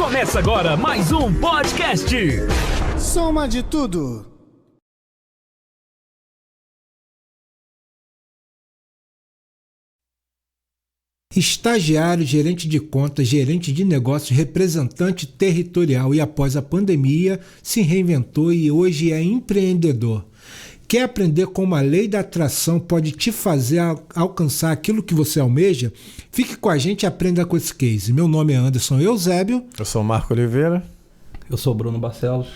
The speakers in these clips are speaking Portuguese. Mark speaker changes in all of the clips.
Speaker 1: Começa agora mais um podcast.
Speaker 2: Soma de tudo. Estagiário, gerente de contas, gerente de negócios, representante territorial e após a pandemia se reinventou e hoje é empreendedor. Quer aprender como a lei da atração pode te fazer alcançar aquilo que você almeja? Fique com a gente e aprenda com esse case. Meu nome é Anderson Eusébio.
Speaker 3: Eu sou o Marco Oliveira.
Speaker 4: Eu sou o Bruno Barcelos.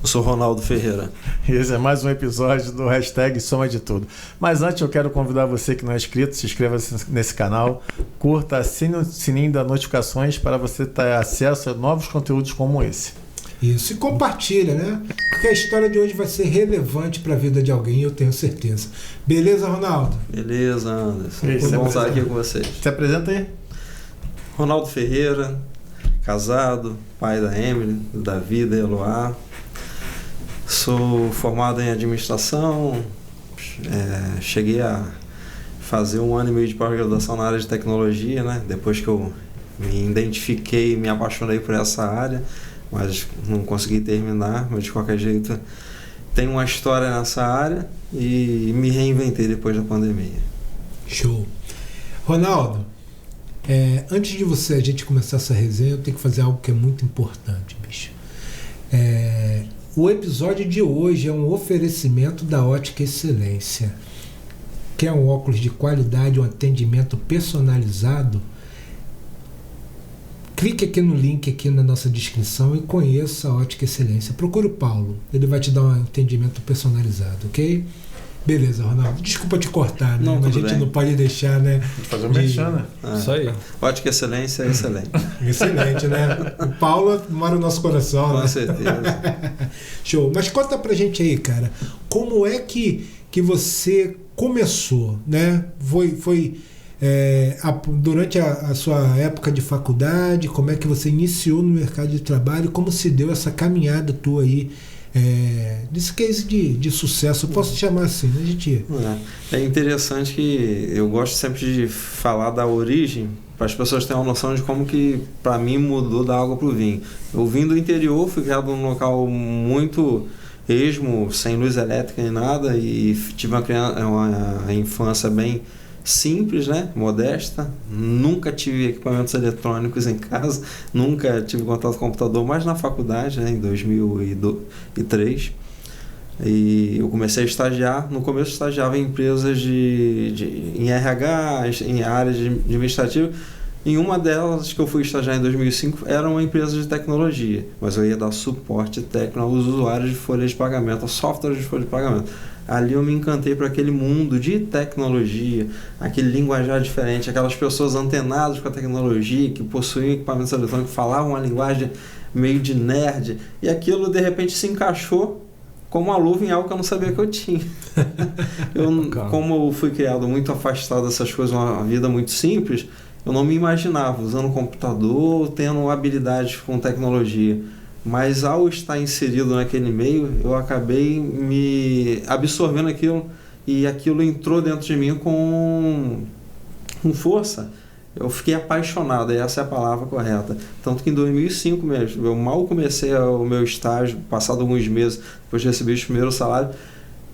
Speaker 5: Eu sou o Ronaldo Ferreira.
Speaker 3: E esse é mais um episódio do hashtag Soma de Tudo. Mas antes eu quero convidar você que não é inscrito, se inscreva nesse canal, curta, assine o sininho das notificações para você ter acesso a novos conteúdos como esse.
Speaker 2: Isso, e compartilha, né? Porque a história de hoje vai ser relevante para a vida de alguém, eu tenho certeza. Beleza, Ronaldo?
Speaker 5: Beleza, Anderson.
Speaker 3: Foi
Speaker 5: bom estar aqui com vocês.
Speaker 3: Se apresenta aí.
Speaker 5: Ronaldo Ferreira, casado, pai da Emily, do Davi, da Eloá. Sou formado em administração, cheguei a fazer 1 ano e meio de pós-graduação na área de tecnologia, né? Depois que eu me identifiquei e me apaixonei por essa área, mas não consegui terminar, mas de qualquer jeito tenho uma história nessa área e me reinventei depois da pandemia.
Speaker 2: Show. Ronaldo, antes de a gente começar essa resenha, eu tenho que fazer algo que é muito importante, bicho. O episódio de hoje é um oferecimento da Ótica Excelência. Quer um óculos de qualidade, um atendimento personalizado? Clique aqui no link aqui na nossa descrição e conheça a Ótica Excelência. Procure o Paulo, ele vai te dar um atendimento personalizado, ok? Beleza, Ronaldo. Desculpa te cortar, né?
Speaker 5: Não,
Speaker 2: mas a gente
Speaker 5: bem.
Speaker 2: Não pode deixar, né?
Speaker 3: Fazer um merchan, né?
Speaker 4: Isso aí.
Speaker 5: Ótica Excelência é excelente.
Speaker 2: Excelente, né? O Paulo mora no nosso coração, né?
Speaker 5: Com certeza.
Speaker 2: Show. Mas conta pra gente aí, cara, como é que você começou, né? Durante a sua época de faculdade, como é que você iniciou no mercado de trabalho, como se deu essa caminhada tua aí, desse case de sucesso, eu posso te chamar assim, né, gente?
Speaker 5: É interessante que eu gosto sempre de falar da origem, para as pessoas terem uma noção de como que, para mim, mudou da água para o vinho. Eu vim do interior, fui criado num local muito esmo, sem luz elétrica nem nada, e tive uma infância bem simples, né? Modesta. Nunca tive equipamentos eletrônicos em casa, nunca tive contato com computador, mas na faculdade, né? Em 2003. E eu comecei a estagiar. No começo eu estagiava em empresas em RH, em área administrativa. Em uma delas que eu fui estagiar em 2005 era uma empresa de tecnologia, mas eu ia dar suporte técnico aos usuários de folha de pagamento, aos softwares de folha de pagamento. Ali eu me encantei para aquele mundo de tecnologia, aquele linguajar diferente, aquelas pessoas antenadas com a tecnologia, que possuíam equipamentos eletrônicos, falavam uma linguagem meio de nerd, e aquilo de repente se encaixou como uma luva em algo que eu não sabia que eu tinha. Como eu fui criado muito afastado dessas coisas, uma vida muito simples, eu não me imaginava usando um computador, tendo habilidades com tecnologia. Mas ao estar inserido naquele meio, eu acabei me absorvendo aquilo e aquilo entrou dentro de mim com força. Eu fiquei apaixonado, e essa é a palavra correta. Tanto que em 2005 mesmo, eu mal comecei o meu estágio, passado alguns meses, depois de receber o primeiro salário,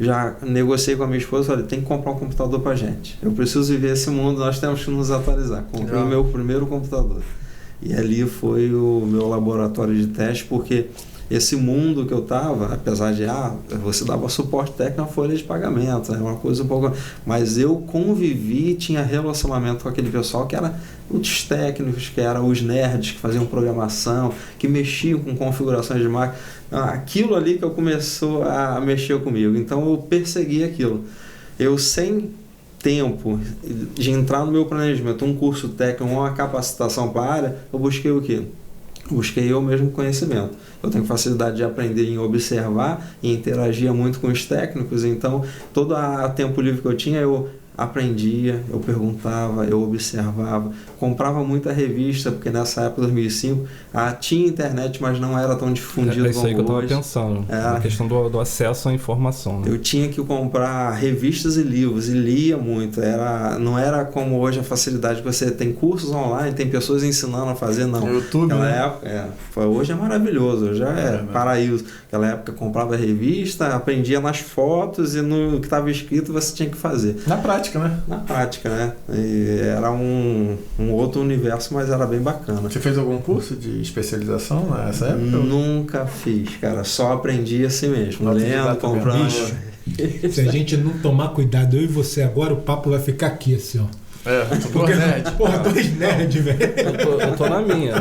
Speaker 5: já negociei com a minha esposa e falei, tem que comprar um computador pra gente. Eu preciso viver esse mundo, nós temos que nos atualizar. Comprei o meu primeiro computador. E ali foi o meu laboratório de teste, porque esse mundo que eu estava, apesar de você dava suporte técnico na folha de pagamento, é uma coisa um pouco... Mas eu convivi, tinha relacionamento com aquele pessoal que era os técnicos, que eram os nerds que faziam programação, que mexiam com configurações de máquina. Aquilo ali que eu começou a mexer comigo. Então eu persegui aquilo. Eu sem tempo de entrar no meu planejamento, um curso técnico, uma capacitação para a área, eu busquei o quê? Busquei eu mesmo conhecimento. Eu tenho facilidade de aprender em observar e interagir muito com os técnicos, então todo o tempo livre que eu tinha, eu aprendia, eu perguntava, eu observava, comprava muita revista, porque nessa época, 2005, tinha internet, mas não era tão difundido
Speaker 4: É isso aí que eu
Speaker 5: como
Speaker 4: estava
Speaker 5: hoje.
Speaker 4: pensando, a questão do acesso à informação. Né?
Speaker 5: Eu tinha que comprar revistas e livros, e lia muito. Não era como hoje a facilidade que você tem cursos online, tem pessoas ensinando a fazer, não.
Speaker 3: No YouTube,
Speaker 5: Naquela
Speaker 3: né?
Speaker 5: época, hoje é maravilhoso, hoje é paraíso. Naquela época eu comprava revista, aprendia nas fotos e no que estava escrito você tinha que fazer.
Speaker 3: Na prática, né?
Speaker 5: Na prática, né? E era um outro universo, mas era bem bacana.
Speaker 3: Você fez algum curso de especialização nessa época?
Speaker 5: Nunca fiz, cara. Só aprendi assim mesmo.
Speaker 3: Autodidata
Speaker 5: Lendo, comprando.
Speaker 3: mesmo.
Speaker 2: Se a gente não tomar cuidado, eu e você agora, o papo vai ficar aqui, assim, ó.
Speaker 3: Porque, nerd.
Speaker 2: Porra, dois nerds, velho.
Speaker 4: Eu tô na minha.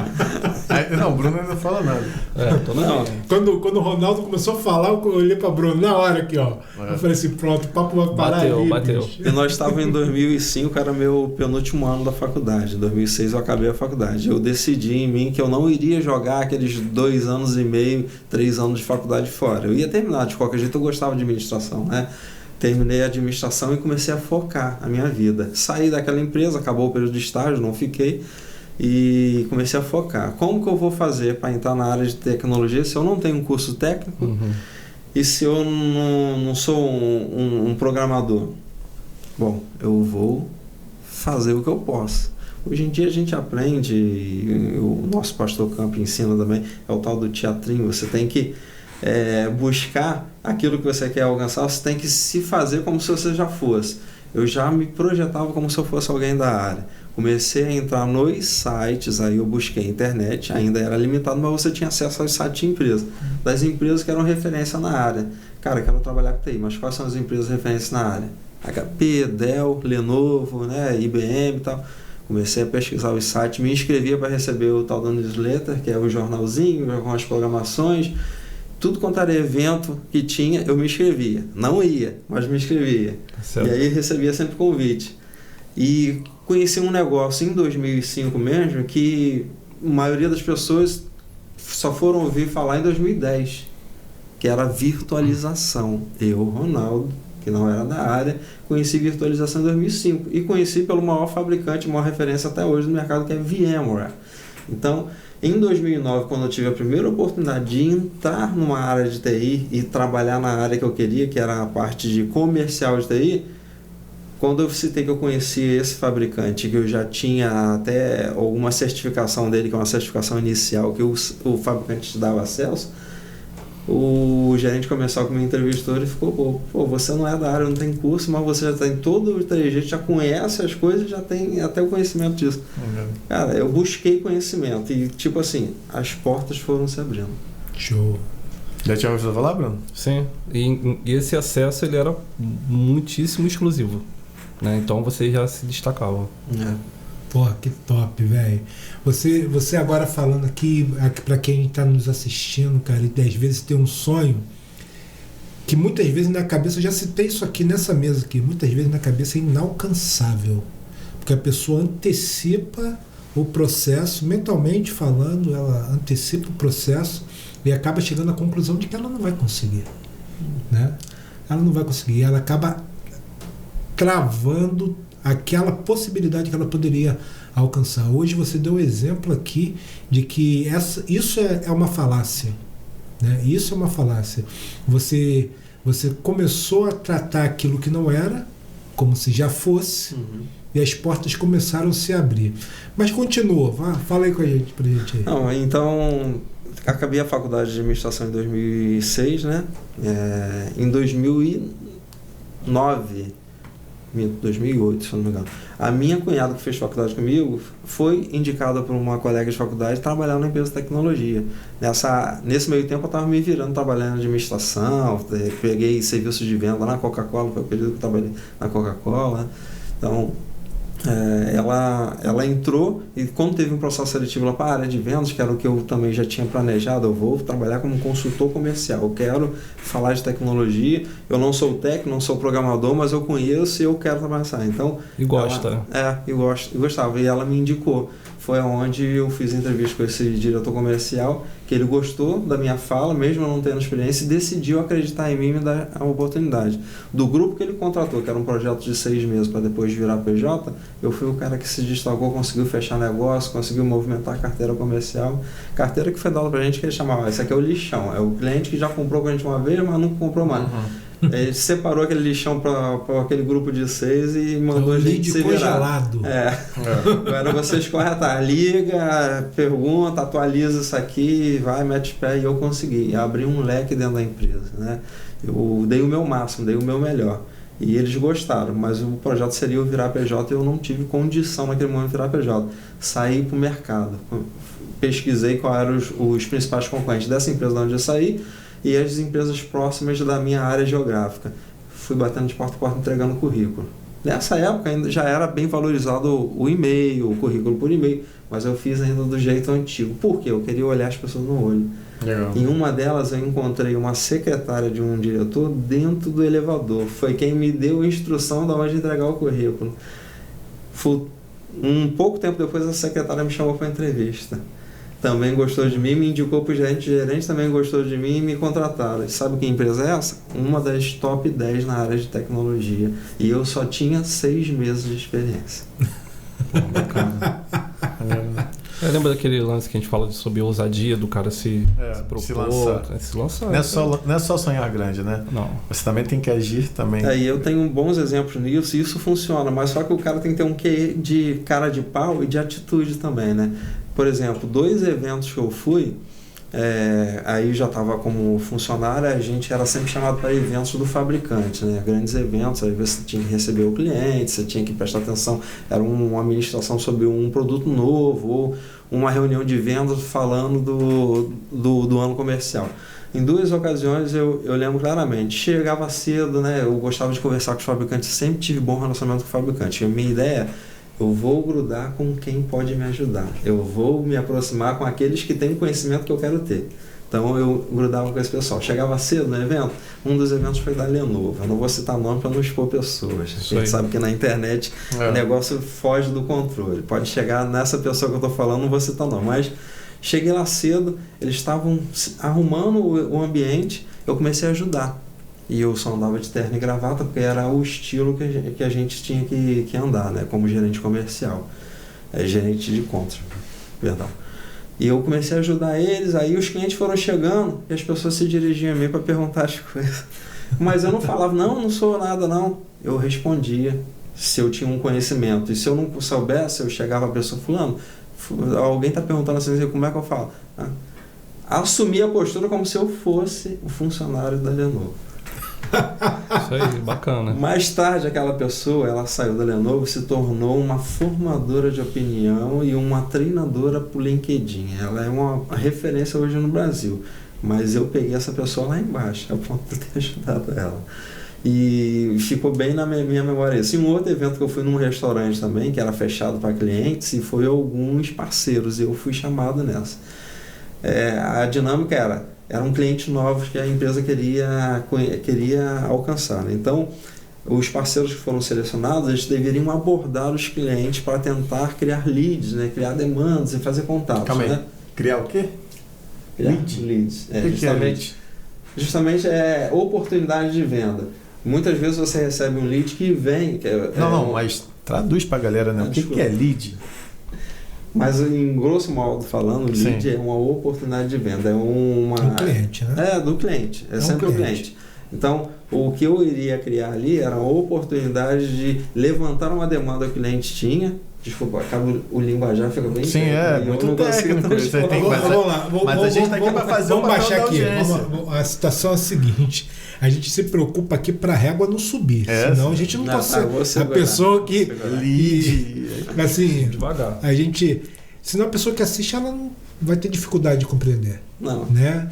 Speaker 3: Não, o Bruno ainda não fala nada.
Speaker 4: Eu tô na minha.
Speaker 2: Quando o Ronaldo começou a falar, eu olhei pra Bruno na hora aqui, ó. Eu falei assim, pronto, o papo vai parar ali,
Speaker 4: Bateu.
Speaker 2: bicho.
Speaker 5: E nós estávamos em 2005, era meu penúltimo ano da faculdade. Em 2006 eu acabei a faculdade. Eu decidi em mim que eu não iria jogar aqueles 2 anos e meio, 3 anos de faculdade fora. Eu ia terminar de qualquer jeito, eu gostava de administração, né? Terminei a administração e comecei a focar a minha vida. Saí daquela empresa, acabou o período de estágio, não fiquei, e comecei a focar. Como que eu vou fazer para entrar na área de tecnologia se eu não tenho um curso técnico e se eu não sou um programador? Bom, eu vou fazer o que eu posso. Hoje em dia a gente aprende, e o nosso pastor Campo ensina também, é o tal do teatrinho. Você tem que buscar aquilo que você quer alcançar, você tem que se fazer como se você já fosse. Eu já me projetava como se eu fosse alguém da área. Comecei a entrar nos sites, aí eu busquei internet, ainda era limitado, mas você tinha acesso aos sites de empresa, das empresas que eram referência na área. Cara, eu quero trabalhar com TI, mas quais são as empresas referências na área? HP, Dell, Lenovo, né, IBM e tal. Comecei a pesquisar os sites, me inscrevia para receber o tal do newsletter, que é o jornalzinho, com as programações. Tudo quanto era evento que tinha, eu me inscrevia. Não ia, mas me inscrevia.
Speaker 4: Certo.
Speaker 5: E aí recebia sempre convite. E conheci um negócio em 2005 mesmo, que a maioria das pessoas só foram ouvir falar em 2010, que era virtualização. Eu, Ronaldo, que não era da área, conheci virtualização em 2005. E conheci pelo maior fabricante, maior referência até hoje no mercado, que é VMware. Então, em 2009, quando eu tive a primeira oportunidade de entrar numa área de TI e trabalhar na área que eu queria, que era a parte de comercial de TI, quando eu citei que eu conhecia esse fabricante, que eu já tinha até alguma certificação dele, que é uma certificação inicial, que o fabricante te dava acesso, o gerente comercial que me entrevistou, ele ficou, pô, você não é da área, não tem curso, mas você já tem todo o trejeito, já conhece as coisas, já tem até o conhecimento disso. Cara, eu busquei conhecimento e, tipo assim, as portas foram se abrindo.
Speaker 2: Show.
Speaker 3: Já tinha ouvido falar, Bruno?
Speaker 4: Sim, e esse acesso ele era muitíssimo exclusivo, né? Então você já se destacava.
Speaker 2: Pô, que top, velho. Você agora falando aqui para quem está nos assistindo, cara, e às vezes tem um sonho que muitas vezes na cabeça, eu já citei isso aqui nessa mesa aqui, muitas vezes na cabeça é inalcançável, porque a pessoa antecipa o processo, mentalmente falando, ela antecipa o processo e acaba chegando à conclusão de que ela não vai conseguir, né? Ela não vai conseguir, ela acaba travando aquela possibilidade que ela poderia alcançar. Hoje você deu um exemplo aqui de que isso é uma falácia, né? Isso é uma falácia. Você começou a tratar aquilo que não era como se já fosse, e as portas começaram a se abrir. Mas continua, fala aí com a gente, pra gente aí.
Speaker 5: Não, então, acabei a faculdade de administração em 2006, né? Em 2008, se eu não me engano. A minha cunhada que fez faculdade comigo foi indicada por uma colega de faculdade trabalhar na empresa de tecnologia. Nesse meio tempo eu estava me virando trabalhando na administração, peguei serviços de venda na Coca-Cola, foi o período que eu trabalhei na Coca-Cola. Então, ela entrou e quando teve um processo seletivo lá para a área de vendas, que era o que eu também já tinha planejado, eu vou trabalhar como consultor comercial, eu quero falar de tecnologia, eu não sou técnico, não sou programador, mas eu conheço e eu quero trabalhar. Então,
Speaker 4: E gosta.
Speaker 5: E gostava, e ela me indicou. foi onde eu fiz entrevista com esse diretor comercial, que ele gostou da minha fala, mesmo eu não tendo experiência, e decidiu acreditar em mim e me dar a oportunidade. Do grupo que ele contratou, que era um projeto de 6 meses para depois virar PJ, eu fui o cara que se destacou, conseguiu fechar negócio, conseguiu movimentar a carteira comercial. Carteira que foi dada pra gente, que ele chamava, esse aqui é o lixão, é o cliente que já comprou com a gente uma vez, mas nunca comprou mais. Ele separou aquele lixão para aquele grupo de 6 e mandou a gente se virar. Agora você escorre atrás, liga, pergunta, atualiza isso aqui, vai, mete pé, e eu consegui. Abri um leque dentro da empresa, né? Eu dei o meu máximo, dei o meu melhor. E eles gostaram, mas o projeto seria eu virar PJ e eu não tive condição naquele momento de virar PJ. Saí para o mercado, pesquisei quais eram os principais concorrentes dessa empresa de onde eu saí, e as empresas próximas da minha área geográfica. Fui batendo de porta a porta entregando currículo. Nessa época ainda já era bem valorizado o e-mail, o currículo por e-mail, mas eu fiz ainda do jeito antigo. Por quê? Eu queria olhar as pessoas no olho.
Speaker 3: Legal.
Speaker 5: Em uma delas eu encontrei uma secretária de um diretor dentro do elevador. Foi quem me deu a instrução de onde entregar o currículo. Um pouco tempo depois a secretária me chamou para entrevista. Também gostou de mim, me indicou para o gerente. O gerente também gostou de mim e me contrataram. E sabe que empresa é essa? Uma das top 10 na área de tecnologia. E eu só tinha 6 meses de experiência.
Speaker 4: Pô, bacana. Lembra daquele lance que a gente fala sobre a ousadia do cara se propor,
Speaker 3: se lançar.
Speaker 4: Se lançar.
Speaker 3: Não é só sonhar grande, né?
Speaker 4: Não.
Speaker 3: Você também tem que agir também.
Speaker 5: E eu tenho bons exemplos nisso, e isso funciona, mas só que o cara tem que ter um quê de cara de pau e de atitude também, né? Por exemplo, 2 eventos que eu fui, aí já estava como funcionário, a gente era sempre chamado para eventos do fabricante, né? Grandes eventos, aí você tinha que receber o cliente, você tinha que prestar atenção, era uma administração sobre um produto novo, ou uma reunião de vendas falando do ano comercial. Em 2 ocasiões eu lembro claramente, chegava cedo, né? Eu gostava de conversar com os fabricantes, sempre tive bom relacionamento com o fabricante. A minha ideia é, eu vou grudar com quem pode me ajudar. Eu vou me aproximar com aqueles que têm o conhecimento que eu quero ter. Então eu grudava com esse pessoal. Chegava cedo no evento, um dos eventos foi da Lenovo. Eu não vou citar nome para não expor pessoas. A gente sabe que na internet o negócio foge do controle. Pode chegar nessa pessoa que eu estou falando, não vou citar nome. Mas cheguei lá cedo, eles estavam arrumando o ambiente, eu comecei a ajudar. E eu só andava de terno e gravata porque era o estilo que a gente tinha que andar, né? Como gerente comercial, gerente de contas, perdão. E eu comecei a ajudar eles, aí os clientes foram chegando e as pessoas se dirigiam a mim para perguntar as coisas. Mas eu não falava, não sou nada não. Eu respondia se eu tinha um conhecimento. E se eu não soubesse, eu chegava a pessoa, fulano, alguém está perguntando assim, como é que eu falo? Assumir a postura como se eu fosse o funcionário da Lenovo.
Speaker 4: Isso aí, bacana.
Speaker 5: Mais tarde aquela pessoa, ela saiu da Lenovo e se tornou uma formadora de opinião e uma treinadora por LinkedIn. Ela é uma referência hoje no Brasil, mas eu peguei essa pessoa lá embaixo a ponto de ter ajudado ela. E ficou bem na minha memória isso. E um outro evento que eu fui num restaurante também, que era fechado para clientes, e foi alguns parceiros, e eu fui chamado nessa. A dinâmica eram clientes novos que a empresa queria alcançar, né? Então, os parceiros que foram selecionados, eles deveriam abordar os clientes para tentar criar leads, né? Criar demandas e fazer contatos.
Speaker 3: Calma aí.
Speaker 5: Né?
Speaker 3: Criar o quê?
Speaker 5: Leads. Justamente é oportunidade de venda. Muitas vezes você recebe um lead que vem...
Speaker 3: mas traduz para a galera, né? O que é lead?
Speaker 5: Mas, em grosso modo falando, o lead é uma oportunidade de venda. É
Speaker 2: do cliente, né?
Speaker 5: Do cliente. É sempre o cliente. Então, o que eu iria criar ali era uma oportunidade de levantar uma demanda que o cliente tinha. Desculpa, acaba o linguajar, fica bem...
Speaker 3: Sim, muito técnico. Mas a gente está aqui para fazer
Speaker 2: vamos baixar aqui. A situação é a seguinte, a gente se preocupa aqui para a régua não subir, senão a gente não consegue. A pessoa que...
Speaker 3: Lead...
Speaker 2: Assim,
Speaker 4: devagar.
Speaker 2: Senão a pessoa que assiste, ela não vai ter dificuldade de compreender.
Speaker 5: Não.
Speaker 2: Né?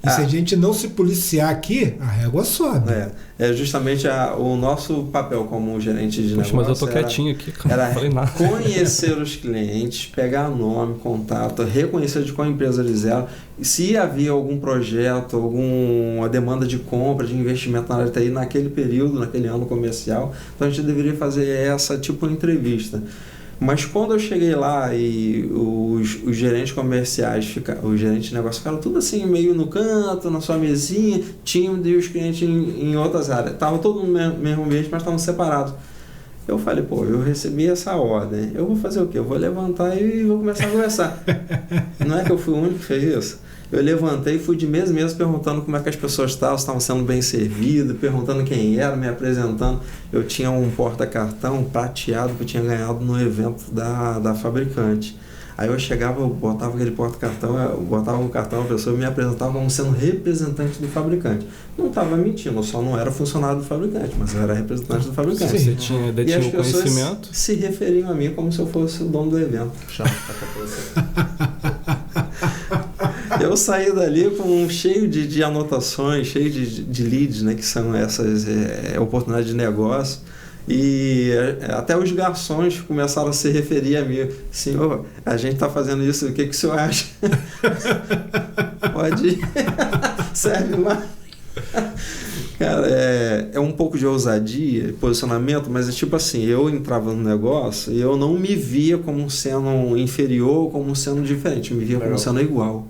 Speaker 2: E se a gente não se policiar aqui, a régua sobe.
Speaker 5: É justamente o nosso papel como gerente de negócio.
Speaker 4: Mas eu tô quietinho aqui, cara, não falei nada.
Speaker 5: Conhecer os clientes, pegar nome, contato, reconhecer de qual empresa eles eram, se havia algum projeto, alguma demanda de compra, de investimento na área de TI naquele período, naquele ano comercial. Então a gente deveria fazer essa tipo de entrevista. Mas quando eu cheguei lá e os gerentes comerciais, os gerentes de negócio ficaram tudo assim, meio no canto, na sua mesinha, tímido, e os clientes em outras áreas. Tava todo no mesmo ambiente, mas estavam separados. Eu falei, pô, eu recebi essa ordem, eu vou fazer o quê? Eu vou levantar e vou começar a conversar. Não é que eu fui o único que fez isso? Eu levantei e fui de mês em mês perguntando como é que as pessoas estavam sendo bem servidas, perguntando quem era, me apresentando. Eu tinha um porta-cartão prateado que eu tinha ganhado no evento da fabricante. Aí eu chegava, eu botava aquele porta-cartão, eu botava um cartão, a pessoa me apresentava como sendo representante do fabricante. Não estava mentindo, eu só não era funcionário do fabricante, mas eu era representante do fabricante.
Speaker 4: Você tinha
Speaker 5: E as pessoas
Speaker 4: conhecimento?
Speaker 5: se referiam a mim como se eu fosse o dono do evento. Eu saí dali cheio de anotações, cheio de leads, né, que são essas oportunidades de negócio. E até os garçons começaram a se referir a mim. Senhor, a gente está fazendo isso, o que o senhor acha? Pode ir. Serve lá. Cara, é um pouco de ousadia, posicionamento, mas é tipo assim, eu entrava no negócio e eu não me via como sendo inferior, como sendo diferente, eu me via como sendo igual.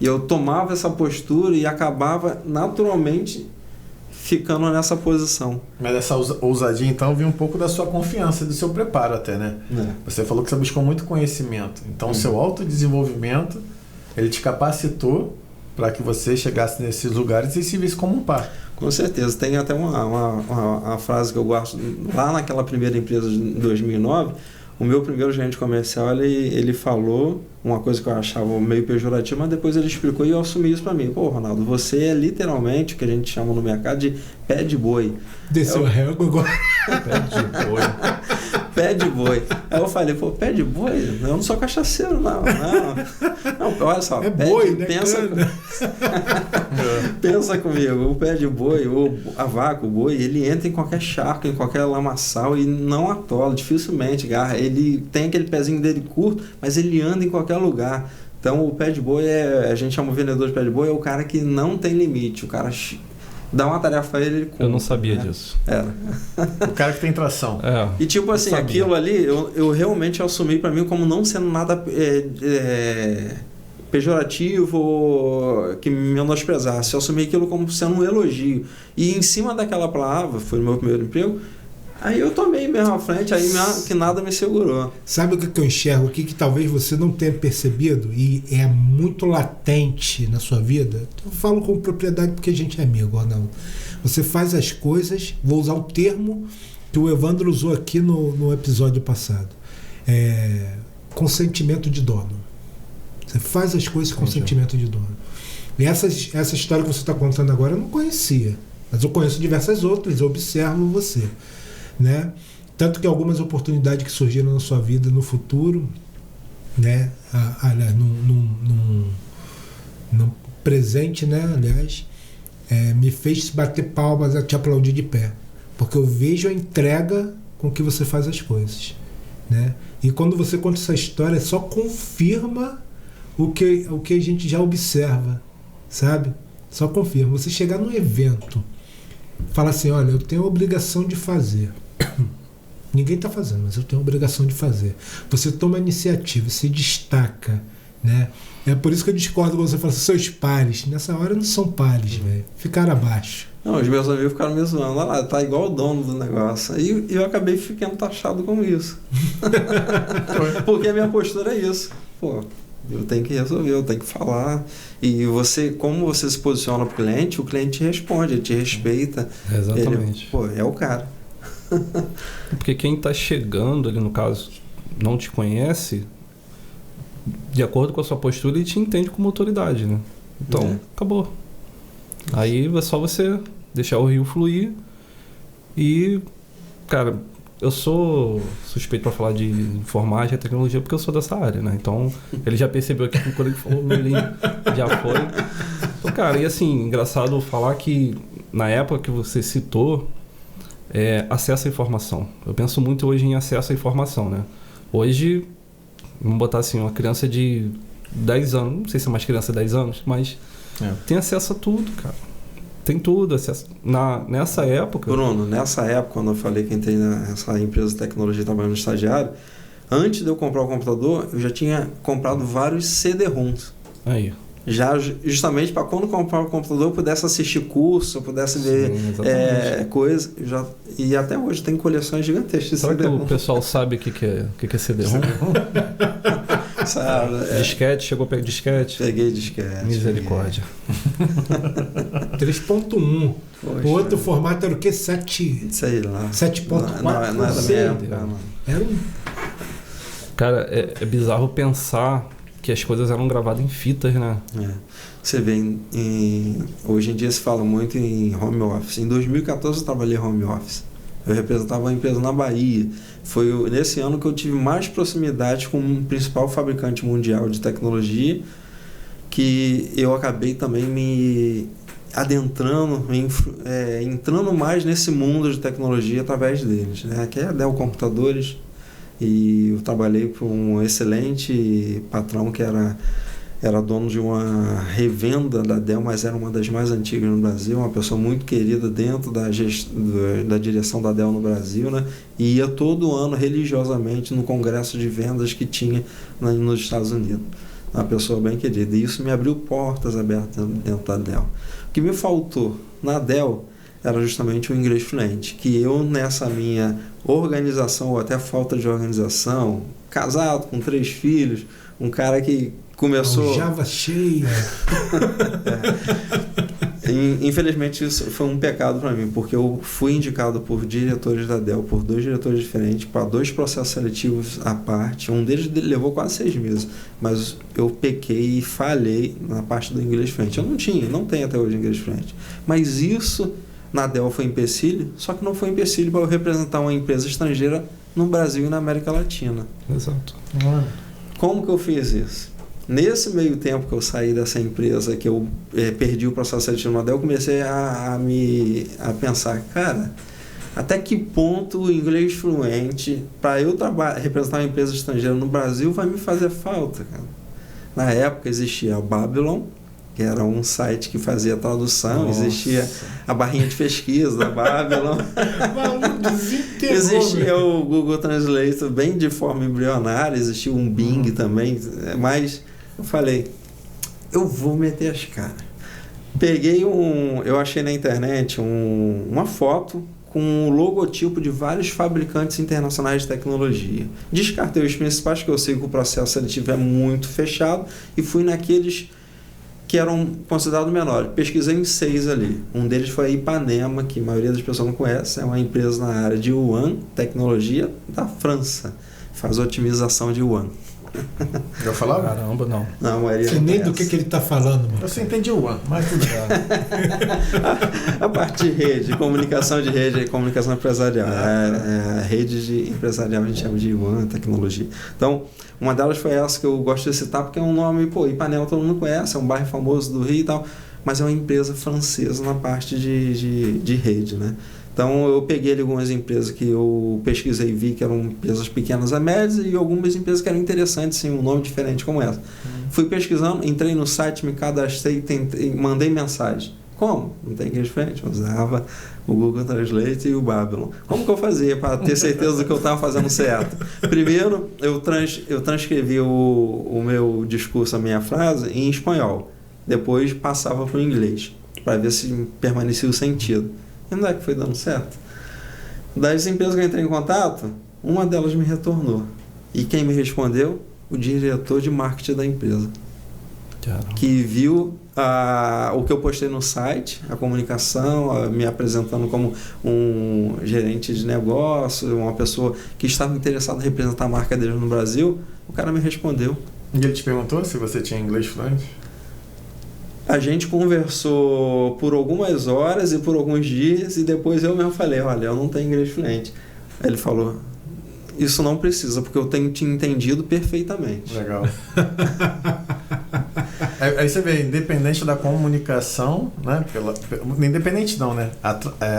Speaker 5: E eu tomava essa postura e acabava naturalmente ficando nessa posição.
Speaker 3: Mas essa ousadia, então, vinha um pouco da sua confiança, do seu preparo até, né? Você falou que você buscou muito conhecimento. Então, o seu autodesenvolvimento, ele te capacitou para que você chegasse nesses lugares e se visse como um par.
Speaker 5: Com certeza. Tem até uma frase que eu gosto. Lá naquela primeira empresa de 2009, o meu primeiro gerente comercial, ele falou uma coisa que eu achava meio pejorativa, mas depois ele explicou e eu assumi isso para mim. Pô, Ronaldo, você é literalmente o que a gente chama no mercado de pé de boi.
Speaker 2: Desceu a régua agora.
Speaker 4: Pé de boi.
Speaker 5: Pé de boi. Aí eu falei, pô, pé de boi? Eu não sou cachaceiro, não. Não, olha só.
Speaker 2: É boi, né?
Speaker 5: Pensa comigo, o pé de boi, a vaca, o boi, ele entra em qualquer charco, em qualquer lamaçal e não atola, dificilmente garra. Ele tem aquele pezinho dele curto, mas ele anda em qualquer lugar. Então o pé de boi a gente chama o vendedor de pé de boi, é o cara que não tem limite. O cara dá uma tarefa a ele cumpre,
Speaker 4: eu não sabia disso.
Speaker 3: O cara que tem tração.
Speaker 5: E tipo assim, aquilo ali, eu realmente assumi para mim como não sendo nada pejorativo, que me menosprezasse. Eu assumi aquilo como sendo um elogio. E em cima daquela palavra, foi o meu primeiro emprego, aí eu tomei mesmo à frente, aí que nada me segurou.
Speaker 2: Sabe o que eu enxergo aqui que talvez você não tenha percebido e é muito latente na sua vida? Eu falo com propriedade porque a gente é amigo, Ronaldo. Você faz as coisas, vou usar o termo que o Evandro usou aqui no episódio passado, consentimento de dono. Você faz as coisas com sentimento de dono. E essa história que você está contando agora eu não conhecia, mas eu conheço diversas outras, eu observo você. Né? Tanto que algumas oportunidades que surgiram na sua vida no futuro, né? No presente, né? Aliás, me fez bater palmas, te aplaudir de pé, porque eu vejo a entrega com que você faz as coisas, né? E quando você conta essa história, só confirma o que a gente já observa, sabe? Só confirma. Você chegar num evento, fala assim, olha, eu tenho a obrigação de fazer. Ninguém está fazendo, mas eu tenho a obrigação de fazer. Você toma a iniciativa, se destaca, né? É por isso que eu discordo quando você fala assim, seus pares. Nessa hora não são pares, velho. Ficaram abaixo.
Speaker 5: Não, os meus amigos ficaram me zoando. Olha lá, tá igual o dono do negócio. E eu acabei ficando taxado com isso. Porque a minha postura é isso. Pô, eu tenho que resolver, eu tenho que falar. E como você se posiciona pro cliente, o cliente te responde, ele te respeita.
Speaker 4: Exatamente.
Speaker 5: Ele, é o cara.
Speaker 4: Porque quem está chegando ali, no caso, não te conhece, de acordo com a sua postura, ele te entende como autoridade, né? Então, acabou. Aí é só você deixar o rio fluir e, cara, eu sou suspeito para falar de informática e tecnologia porque eu sou dessa área, né? Então, ele já percebeu aqui que quando ele falou, meu lindo, já foi. Então, cara, e assim, engraçado falar que na época que você citou, acesso à informação. Eu penso muito hoje em acesso à informação, né? Hoje, vamos botar assim, uma criança de 10 anos, não sei se é mais criança de 10 anos, mas tem acesso a tudo, cara. Tem tudo, acesso. Nessa época...
Speaker 5: Bruno, nessa época, quando eu falei que entrei nessa empresa de tecnologia trabalhando no estagiário, antes de eu comprar o computador, eu já tinha comprado vários CD-ROMs.
Speaker 4: Aí.
Speaker 5: Já justamente para quando comprar o computador eu pudesse assistir curso, eu pudesse ver coisa. E até hoje tem coleções gigantescas de
Speaker 4: Será que
Speaker 5: CD-ROM.
Speaker 4: o pessoal sabe o que é CD-ROM?
Speaker 5: Sabe?
Speaker 4: Disquete, chegou a pegar disquete?
Speaker 5: Peguei disquete.
Speaker 4: Misericórdia.
Speaker 2: 3.1.
Speaker 5: Poxa.
Speaker 2: O outro formato era o quê? 7...
Speaker 5: Sei lá.
Speaker 2: 7.4.
Speaker 5: Não é da minha época, não.
Speaker 2: Era um...
Speaker 4: Cara, é bizarro pensar que as coisas eram gravadas em fitas, né?
Speaker 5: Você vê, hoje em dia se fala muito em home office. Em 2014 eu trabalhei home office. Eu representava uma empresa na Bahia. Foi nesse ano que eu tive mais proximidade com o principal fabricante mundial de tecnologia, que eu acabei também me adentrando, entrando mais nesse mundo de tecnologia através deles, né? Que é a Dell Computadores. E eu trabalhei para um excelente patrão que era dono de uma revenda da Dell, mas era uma das mais antigas no Brasil, uma pessoa muito querida dentro da direção da Dell no Brasil, né? E ia todo ano religiosamente no congresso de vendas que tinha nos Estados Unidos. Uma pessoa bem querida. E isso me abriu portas abertas dentro da Dell. O que me faltou na Dell era justamente o inglês fluente, que eu, nessa minha organização, ou até falta de organização, casado com 3 filhos, um cara que começou...
Speaker 2: Java cheia.
Speaker 5: Infelizmente isso foi um pecado para mim, porque eu fui indicado por diretores da Dell, por 2 diretores diferentes, para 2 processos seletivos à parte. Um deles levou quase 6 meses, mas eu pequei e falhei na parte do inglês fluente. Eu não tenho até hoje inglês fluente. Mas isso na Dell foi empecilho, só que não foi empecilho para eu representar uma empresa estrangeira no Brasil e na América Latina.
Speaker 4: Exato.
Speaker 5: Como que eu fiz isso? Nesse meio tempo que eu saí dessa empresa, que eu perdi o processo seletivo na Dell, eu comecei a pensar, cara, até que ponto o inglês fluente, para eu representar uma empresa estrangeira no Brasil, vai me fazer falta, cara? Na época existia o Babylon, que era um site que fazia tradução. Nossa. Existia a barrinha de pesquisa da Babylon. Existia o Google Translate bem de forma embrionária, existia um Bing também, mas eu falei, eu vou meter as caras. Eu achei na internet uma foto com o logotipo de vários fabricantes internacionais de tecnologia. Descartei os principais, que eu sei que o processo seletivo é muito fechado, e fui naqueles que eram considerados menores. Pesquisei em 6 ali. Um deles foi a Ipanema, que a maioria das pessoas não conhece, é uma empresa na área de WAN, tecnologia da França. Faz otimização de WAN.
Speaker 3: Já falava?
Speaker 4: Caramba, não.
Speaker 5: Não, Maria.
Speaker 2: Sei nem do que ele está falando, mano.
Speaker 3: Eu só entendi o WAN, mas tudo bem.
Speaker 5: A parte de rede, comunicação de rede e comunicação empresarial. A rede de empresarial a gente chama de WAN, tecnologia. Então, uma delas foi essa que eu gosto de citar, porque é um nome, Ipanema todo mundo conhece, é um bairro famoso do Rio e tal, mas é uma empresa francesa na parte de rede, né? Então eu peguei ali algumas empresas que eu pesquisei e vi que eram empresas pequenas a médias, e algumas empresas que eram interessantes, sim, um nome diferente como essa. Fui pesquisando, entrei no site, me cadastrei, mandei mensagem. Como? Não tem inglês diferente, eu usava o Google Translate e o Babylon. Como que eu fazia para ter certeza do que eu estava fazendo certo? Primeiro, eu transcrevi o meu discurso, a minha frase, em espanhol. Depois passava para o inglês, para ver se permanecia o sentido. E não é que foi dando certo. Das empresas que eu entrei em contato, uma delas me retornou. E quem me respondeu? O diretor de marketing da empresa. Caramba. Que viu o que eu postei no site, a comunicação, me apresentando como um gerente de negócio, uma pessoa que estava interessada em representar a marca dele no Brasil. O cara me respondeu.
Speaker 3: E ele te perguntou se você tinha inglês fluente?
Speaker 5: A gente conversou por algumas horas e por alguns dias, e depois eu mesmo falei, olha, eu não tenho inglês fluente. Aí ele falou, isso não precisa, porque eu tenho te entendido perfeitamente.
Speaker 3: Legal. Aí você vê, independente da comunicação, né? Independente não, né?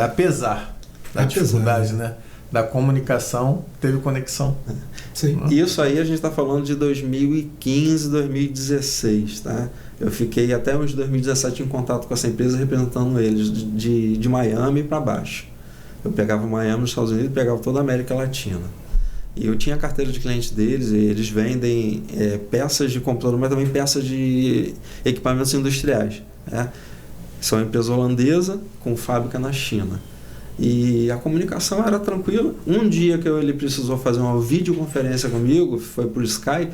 Speaker 3: Apesar da dificuldade, né? Da comunicação, teve conexão.
Speaker 5: Sim. Isso aí a gente está falando de 2015, 2016, tá? Eu fiquei até os 2017 em contato com essa empresa, representando eles de Miami para baixo. Eu pegava Miami nos Estados Unidos e pegava toda a América Latina. E eu tinha a carteira de cliente deles, e eles vendem peças de computador, mas também peças de equipamentos industriais, né? São uma empresa holandesa com fábrica na China. E a comunicação era tranquila. Um dia que ele precisou fazer uma videoconferência comigo, foi por Skype,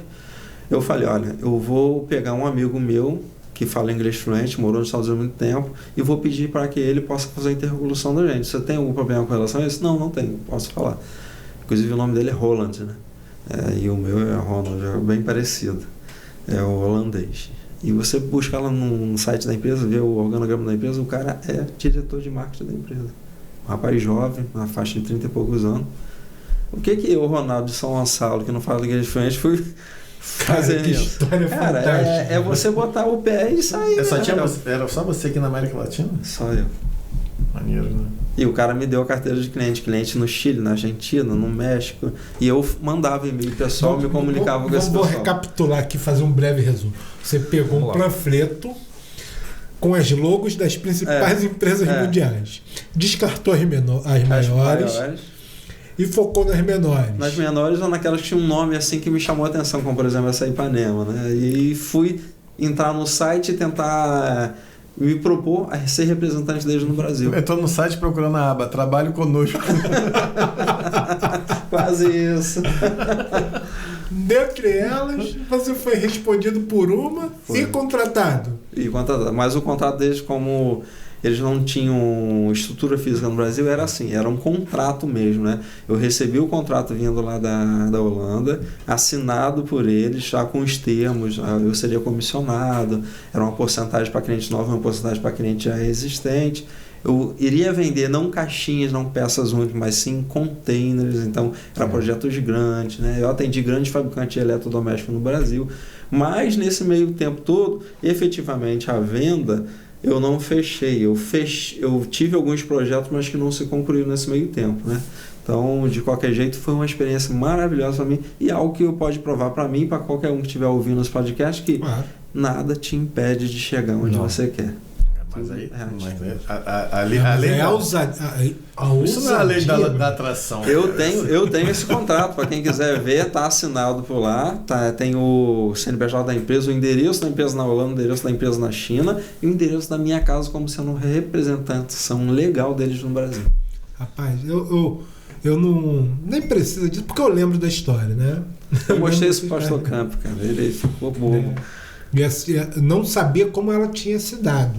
Speaker 5: eu falei, olha, eu vou pegar um amigo meu que fala inglês fluente, morou nos Estados Unidos há muito tempo, e vou pedir para que ele possa fazer a interlocução da gente. Você tem algum problema com relação a isso? Não, não tenho, posso falar. Inclusive o nome dele é Roland, né? E o meu é Ronald, é bem parecido. É o holandês. E você busca lá no site da empresa, vê o organograma da empresa, o cara é diretor de marketing da empresa. Um rapaz jovem, na faixa de 30 e poucos anos. O que o Ronaldo de São Gonçalo, que não fala inglês fluente, foi fazer isso? Cara, é você botar o pé e sair.
Speaker 3: Era só você aqui na América Latina?
Speaker 5: Só eu.
Speaker 3: Maneiro, né?
Speaker 5: E o cara me deu a carteira de cliente no Chile, na Argentina, no México, e eu mandava e-mail pessoal, me comunicava com esse pessoal.
Speaker 2: Vou recapitular aqui, fazer um breve resumo. Você pegou um panfleto com as logos das principais empresas mundiais, descartou as maiores e focou nas menores.
Speaker 5: Nas menores ou naquelas que tinham um nome assim que me chamou a atenção, como por exemplo essa Ipanema, né? E fui entrar no site e tentar me propor a ser representante deles no Brasil.
Speaker 3: Eu estou no site procurando a aba Trabalho Conosco.
Speaker 5: Quase isso.
Speaker 2: Dentre elas, você foi respondido por uma e contratado.
Speaker 5: Mas o contrato deles, como eles não tinham estrutura física no Brasil, era assim, era um contrato mesmo, né? Eu recebi o contrato vindo lá da Holanda, assinado por eles, já com os termos, eu seria comissionado, era uma porcentagem para cliente novo, uma porcentagem para cliente já existente. Eu iria vender não caixinhas, não peças únicas, mas sim containers, então era projetos grandes, né? Eu atendi grandes fabricantes de eletrodomésticos no Brasil, mas nesse meio tempo todo, efetivamente a venda eu não fechei. Eu tive alguns projetos, mas que não se concluíram nesse meio tempo, né? Então, de qualquer jeito, foi uma experiência maravilhosa para mim e algo que eu pode provar para mim e para qualquer um que estiver ouvindo esse podcast, que nada te impede de chegar onde você quer.
Speaker 3: Mas aí,
Speaker 2: isso não é a lei
Speaker 3: da atração.
Speaker 5: Eu tenho esse contrato, para quem quiser ver, está assinado por lá, tem o CNPJ da empresa, o endereço da empresa na Holanda, o endereço da empresa na China e o endereço da minha casa como sendo representação legal deles no Brasil.
Speaker 2: Rapaz, eu não nem preciso disso, porque eu lembro da história, né?
Speaker 5: Eu mostrei isso pro Pastor Campo, cara, ele ficou bobo.
Speaker 2: E assim, não sabia como ela tinha se dado,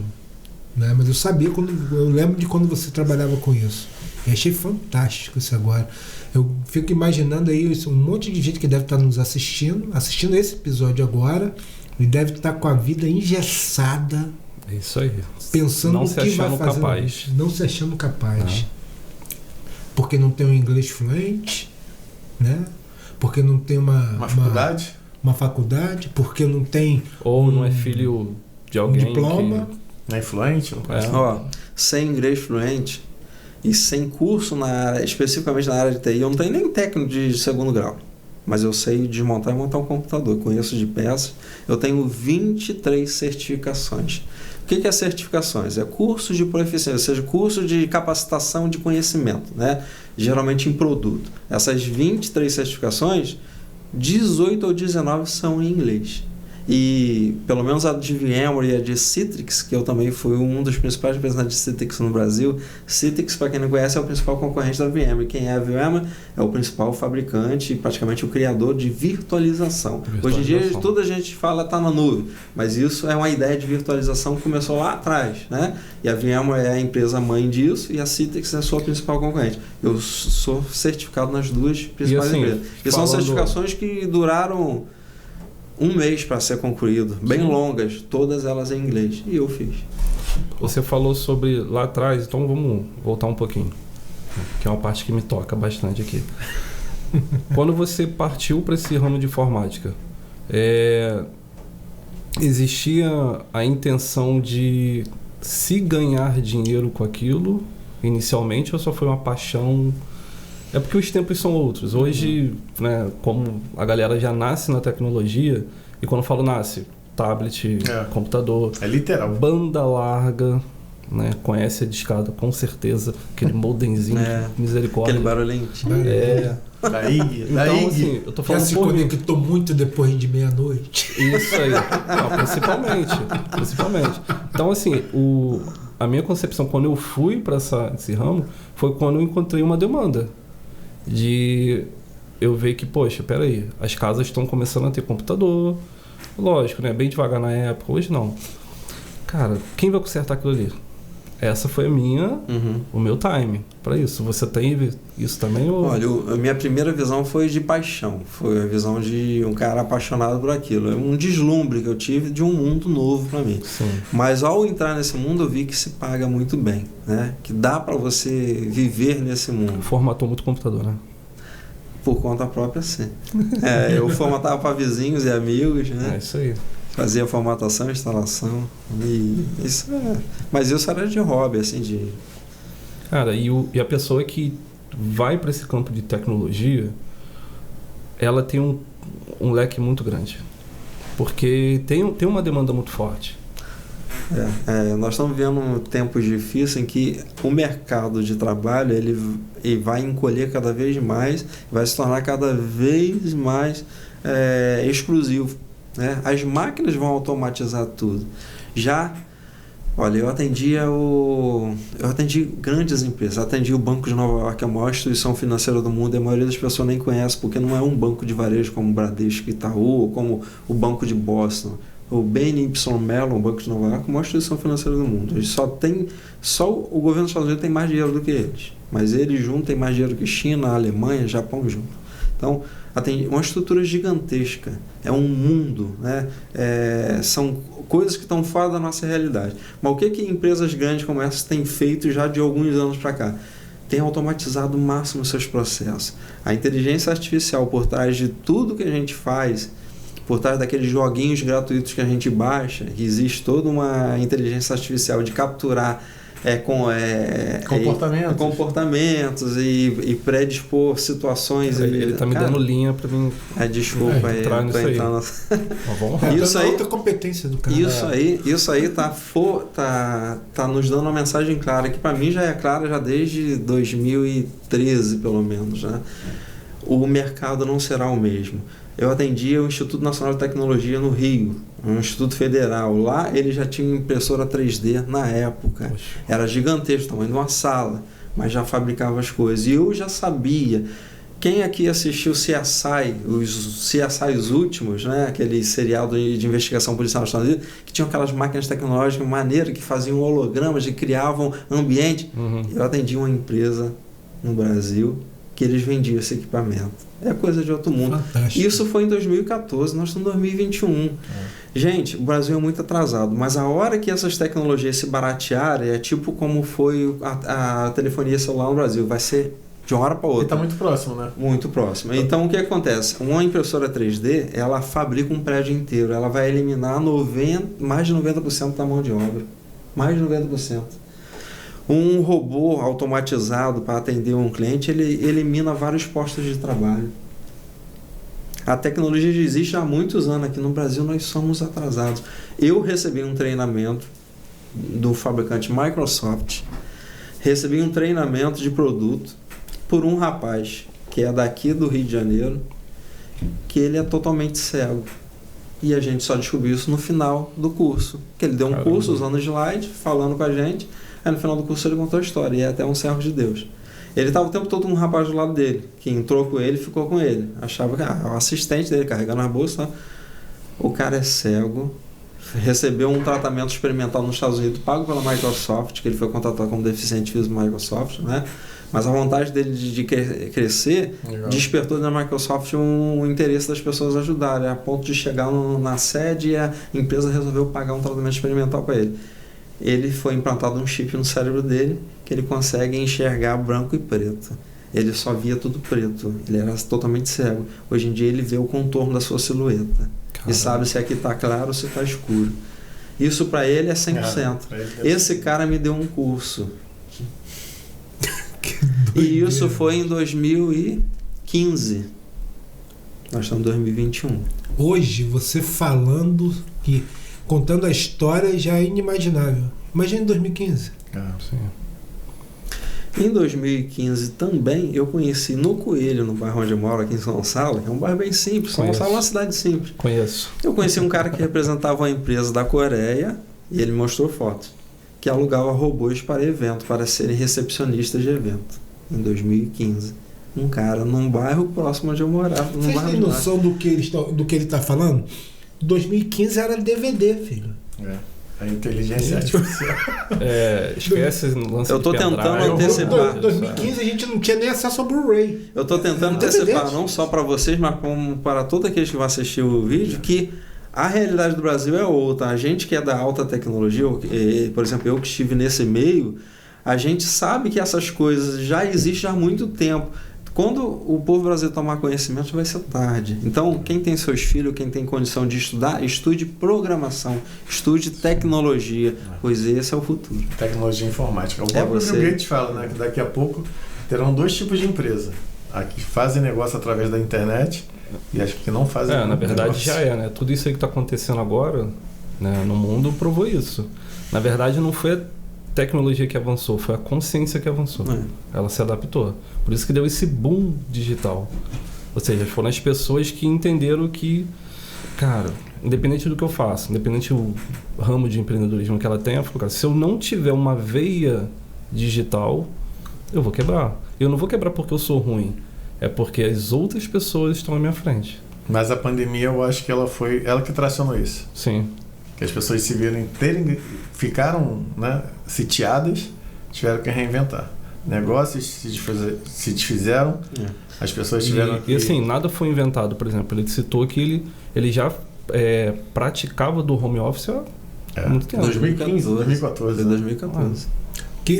Speaker 2: né? Mas eu lembro de quando você trabalhava com isso. E achei fantástico isso agora. Eu fico imaginando aí um monte de gente que deve estar nos assistindo esse episódio agora, e deve estar com a vida engessada.
Speaker 4: É isso aí.
Speaker 2: Pensando no que vai fazer.
Speaker 4: Capaz.
Speaker 2: Não se achando capaz. Porque não tem um inglês fluente, né? Porque não tem uma faculdade, porque não tem
Speaker 4: não é filho de alguém
Speaker 2: diploma.
Speaker 3: Não é influente?
Speaker 5: Sem inglês fluente e sem curso especificamente na área de TI, eu não tenho nem técnico de segundo grau, mas eu sei desmontar e montar um computador, conheço de peças, eu tenho 23 certificações. O que é certificações? É curso de proficiência, ou seja, curso de capacitação de conhecimento, né? Geralmente em produto. Essas 23 certificações, 18 ou 19 são em inglês. E pelo menos a de VMware e a de Citrix, que eu também fui um dos principais representantes de Citrix no Brasil. Citrix, para quem não conhece, é o principal concorrente da VMware. Quem é a VMware? É o principal fabricante e praticamente o criador de virtualização. Hoje em dia, tudo a gente fala está na nuvem, mas isso é uma ideia de virtualização que começou lá atrás, né? E a VMware é a empresa mãe disso e a Citrix é a sua principal concorrente. Eu sou certificado nas duas principais empresas. E são certificações que duraram um mês para ser concluído, bem longas, todas elas em inglês, e eu fiz.
Speaker 4: Você falou sobre lá atrás, então vamos voltar um pouquinho, que é uma parte que me toca bastante aqui. Quando você partiu para esse ramo de informática, existia a intenção de se ganhar dinheiro com aquilo inicialmente, ou só foi uma paixão? É porque os tempos são outros. Hoje, né, como a galera já nasce na tecnologia, e quando eu falo nasce, tablet, computador,
Speaker 3: é literal,
Speaker 4: banda larga, né, conhece a discada com certeza, aquele modemzinho, misericórdia.
Speaker 5: Aquele barulhinho.
Speaker 3: Daí.
Speaker 4: Então, assim, eu tô
Speaker 2: Já
Speaker 4: falando
Speaker 2: se
Speaker 4: por mim.
Speaker 2: conectou muito depois de meia-noite.
Speaker 4: Isso aí. Não, principalmente. Então, assim, a minha concepção quando eu fui para esse ramo foi quando eu encontrei uma demanda de eu ver que, poxa, peraí, as casas estão começando a ter computador, lógico, né? Bem devagar na época, hoje não. Cara, quem vai consertar aquilo ali? Essa foi o meu time para isso. Você tem isso também? Ou...
Speaker 5: Olha, a minha primeira visão foi de paixão. Foi a visão de um cara apaixonado por aquilo. É um deslumbre que eu tive de um mundo novo para mim.
Speaker 4: Sim.
Speaker 5: Mas ao entrar nesse mundo eu vi que se paga muito bem, né? Que dá para você viver nesse mundo.
Speaker 4: Formatou muito o computador, né?
Speaker 5: Por conta própria, sim. Eu formatava para vizinhos e amigos, né?
Speaker 4: É isso aí.
Speaker 5: Fazia formatação, instalação. Mas isso era de hobby, assim, de...
Speaker 4: Cara, e a pessoa que vai para esse campo de tecnologia, ela tem um leque muito grande. Porque tem uma demanda muito forte.
Speaker 5: Nós estamos vivendo tempos difíceis em que o mercado de trabalho ele vai encolher cada vez mais, vai se tornar cada vez mais exclusivo. Né? As máquinas vão automatizar tudo. Olha, eu atendi grandes empresas. Atendi o Banco de Nova York, a maior instituição financeira do mundo, e a maioria das pessoas nem conhece, porque não é um banco de varejo como o Bradesco, Itaú, ou como o Banco de Boston. O BNY Mellon, o Banco de Nova York, é a maior instituição financeira do mundo. Eles só o governo dos Estados Unidos tem mais dinheiro do que eles. Mas eles juntos têm mais dinheiro que China, Alemanha, Japão junto. Então, tem uma estrutura gigantesca. É um mundo, né? São coisas que estão fora da nossa realidade. Mas o que empresas grandes como essas têm feito já de alguns anos para cá? Tem automatizado o máximo os seus processos. A inteligência artificial por trás de tudo que a gente faz, por trás daqueles joguinhos gratuitos que a gente baixa, que existe toda uma inteligência artificial de capturar comportamentos e predispor situações.
Speaker 4: Ele tá me dando linha para mim.
Speaker 5: Desculpa aí.
Speaker 4: Entrar nisso aí.
Speaker 2: Isso aí é outra competência do cara.
Speaker 5: Isso aí tá nos dando uma mensagem clara, que para mim já é clara já desde 2013, pelo menos, né? O mercado não será o mesmo. Eu atendia o Instituto Nacional de Tecnologia no Rio, um instituto federal. Lá ele já tinha impressora 3D na época. Poxa. Era gigantesco, tamanho de uma sala, mas já fabricava as coisas. E eu já sabia. Quem aqui assistiu CSI, os CSIs últimos, né? Aquele seriado de investigação policial nos Estados Unidos, que tinham aquelas máquinas tecnológicas maneiras, que faziam hologramas e criavam ambiente. Eu atendi uma empresa no Brasil que eles vendiam esse equipamento. É coisa de outro mundo.
Speaker 2: Fantástico.
Speaker 5: Isso foi em 2014, nós estamos em 2021. Gente, o Brasil é muito atrasado, mas a hora que essas tecnologias se baratearem, é tipo como foi a telefonia celular no Brasil, vai ser de uma hora para outra.
Speaker 3: E está muito próximo, né?
Speaker 5: Muito próximo. Então, o que acontece? Uma impressora 3D, ela fabrica um prédio inteiro, ela vai eliminar mais de 90% da mão de obra. Mais de 90%. Um robô automatizado para atender um cliente, ele elimina vários postos de trabalho. A tecnologia já existe há muitos anos. Aqui no Brasil nós somos atrasados. Eu recebi um treinamento do fabricante Microsoft, recebi um treinamento de produto por um rapaz que é daqui do Rio de Janeiro, que ele é totalmente cego. E a gente só descobriu isso no final do curso. Que ele deu um curso usando slide, falando com a gente. Aí no final do curso ele contou a história, e é até um servo de Deus. Ele estava o tempo todo com um rapaz do lado dele, que entrou com ele e ficou com ele. Achava que o assistente dele carregando as bolsas. O cara é cego, recebeu um tratamento experimental nos Estados Unidos, pago pela Microsoft, que ele foi contratado como deficiente físico da Microsoft, né? Mas a vontade dele de crescer despertou na Microsoft um interesse das pessoas ajudarem, a ponto de chegar na sede e a empresa resolveu pagar um tratamento experimental para ele. Ele foi implantado um chip no cérebro dele que ele consegue enxergar branco e preto. Ele só via tudo preto. Ele era totalmente cego. Hoje em dia ele vê o contorno da sua silhueta. Caramba. E sabe se aqui está claro ou se está escuro. Isso para ele é 100%. Esse cara me deu um curso. E isso foi em 2015. Nós estamos em 2021.
Speaker 2: Hoje, você falando que... contando a história já é inimaginável. Imagina em 2015.
Speaker 4: Sim.
Speaker 5: Em 2015 também eu conheci no Coelho, no bairro onde eu moro, aqui em São Gonçalo, que é um bairro bem simples. São Gonçalo é uma cidade simples.
Speaker 4: Conheço.
Speaker 5: Eu conheci um cara que representava uma empresa da Coreia e ele mostrou fotos, que alugava robôs para evento, para serem recepcionistas de evento, em 2015. Um cara num bairro próximo onde eu morava.
Speaker 2: Vocês têm noção do que ele está falando? 2015 era DVD, filho.
Speaker 3: A inteligência artificial.
Speaker 4: Esquece o lance
Speaker 5: Eu tô
Speaker 4: de pendrive.
Speaker 5: tentando antecipar.
Speaker 2: Em 2015 a gente não tinha nem acesso ao Blu-ray.
Speaker 5: Eu estou tentando antecipar, não só para vocês, mas como para todos aqueles que vão assistir o vídeo, que a realidade do Brasil é outra. A gente que é da alta tecnologia, por exemplo, eu que estive nesse meio, a gente sabe que essas coisas já existem há muito tempo. Quando o povo brasileiro tomar conhecimento, vai ser tarde. Então, quem tem seus filhos, quem tem condição de estudar, estude programação, estude tecnologia, pois esse é o futuro.
Speaker 3: Tecnologia informática. O próprio Bill Gates fala, né, que daqui a pouco terão 2 tipos de empresa. A que fazem negócio através da internet e as que não fazem
Speaker 4: na verdade
Speaker 3: negócio.
Speaker 4: já é, né? Tudo isso aí que está acontecendo agora, né, no mundo provou isso. Na verdade, não foi a tecnologia que avançou, foi a consciência que avançou. Ela se adaptou. Por isso que deu esse boom digital. Ou seja, foram as pessoas que entenderam que, cara, independente do que eu faço, independente do ramo de empreendedorismo que ela tenha, eu falo, cara, se eu não tiver uma veia digital, eu vou quebrar. Eu não vou quebrar porque eu sou ruim, é porque as outras pessoas estão à minha frente.
Speaker 3: Mas a pandemia, eu acho que ela que tracionou isso.
Speaker 4: Sim.
Speaker 3: Que as pessoas ficaram, né, sitiadas, tiveram que reinventar. Negócios se desfizeram, as pessoas tiveram que...
Speaker 4: E assim, nada foi inventado, por exemplo. Ele citou que ele já praticava do home office há muito tempo.
Speaker 3: 2015, 2014.
Speaker 5: 2014.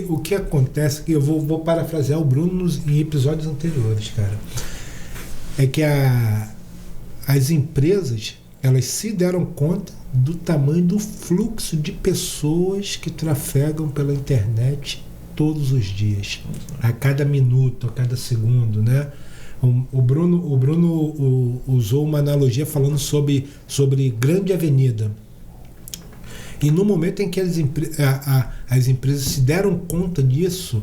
Speaker 2: O que acontece, que eu vou parafrasear o Bruno em episódios anteriores, cara, é que as empresas, elas se deram conta do tamanho do fluxo de pessoas que trafegam pela internet todos os dias, a cada minuto, a cada segundo, né? O Bruno usou uma analogia falando sobre grande avenida. E no momento em que as empresas se deram conta disso,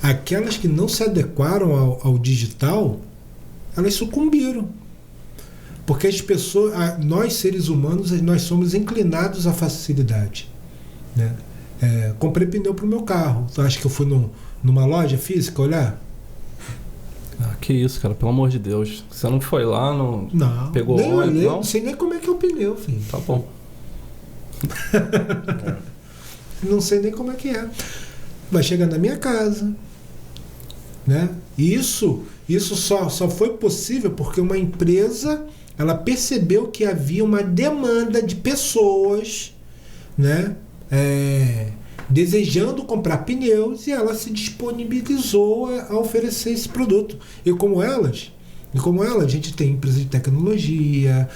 Speaker 2: aquelas que não se adequaram ao digital, elas sucumbiram. Porque as pessoas, nós seres humanos, nós somos inclinados à facilidade, né? Comprei pneu para o meu carro. Tu acha que eu fui numa loja física olhar?
Speaker 4: Que isso, cara, pelo amor de Deus. Você não foi lá, não pegou
Speaker 2: nem
Speaker 4: óleo,
Speaker 2: olhei,
Speaker 4: não?
Speaker 2: Não sei nem como é que é o pneu, filho.
Speaker 4: Tá bom.
Speaker 2: Não sei nem como é que é. Vai chegar na minha casa, né? E isso só foi possível porque uma empresa, ela percebeu que havia uma demanda de pessoas, né, desejando comprar pneus, e ela se disponibilizou a oferecer esse produto. E como ela, a gente tem empresas de tecnologia,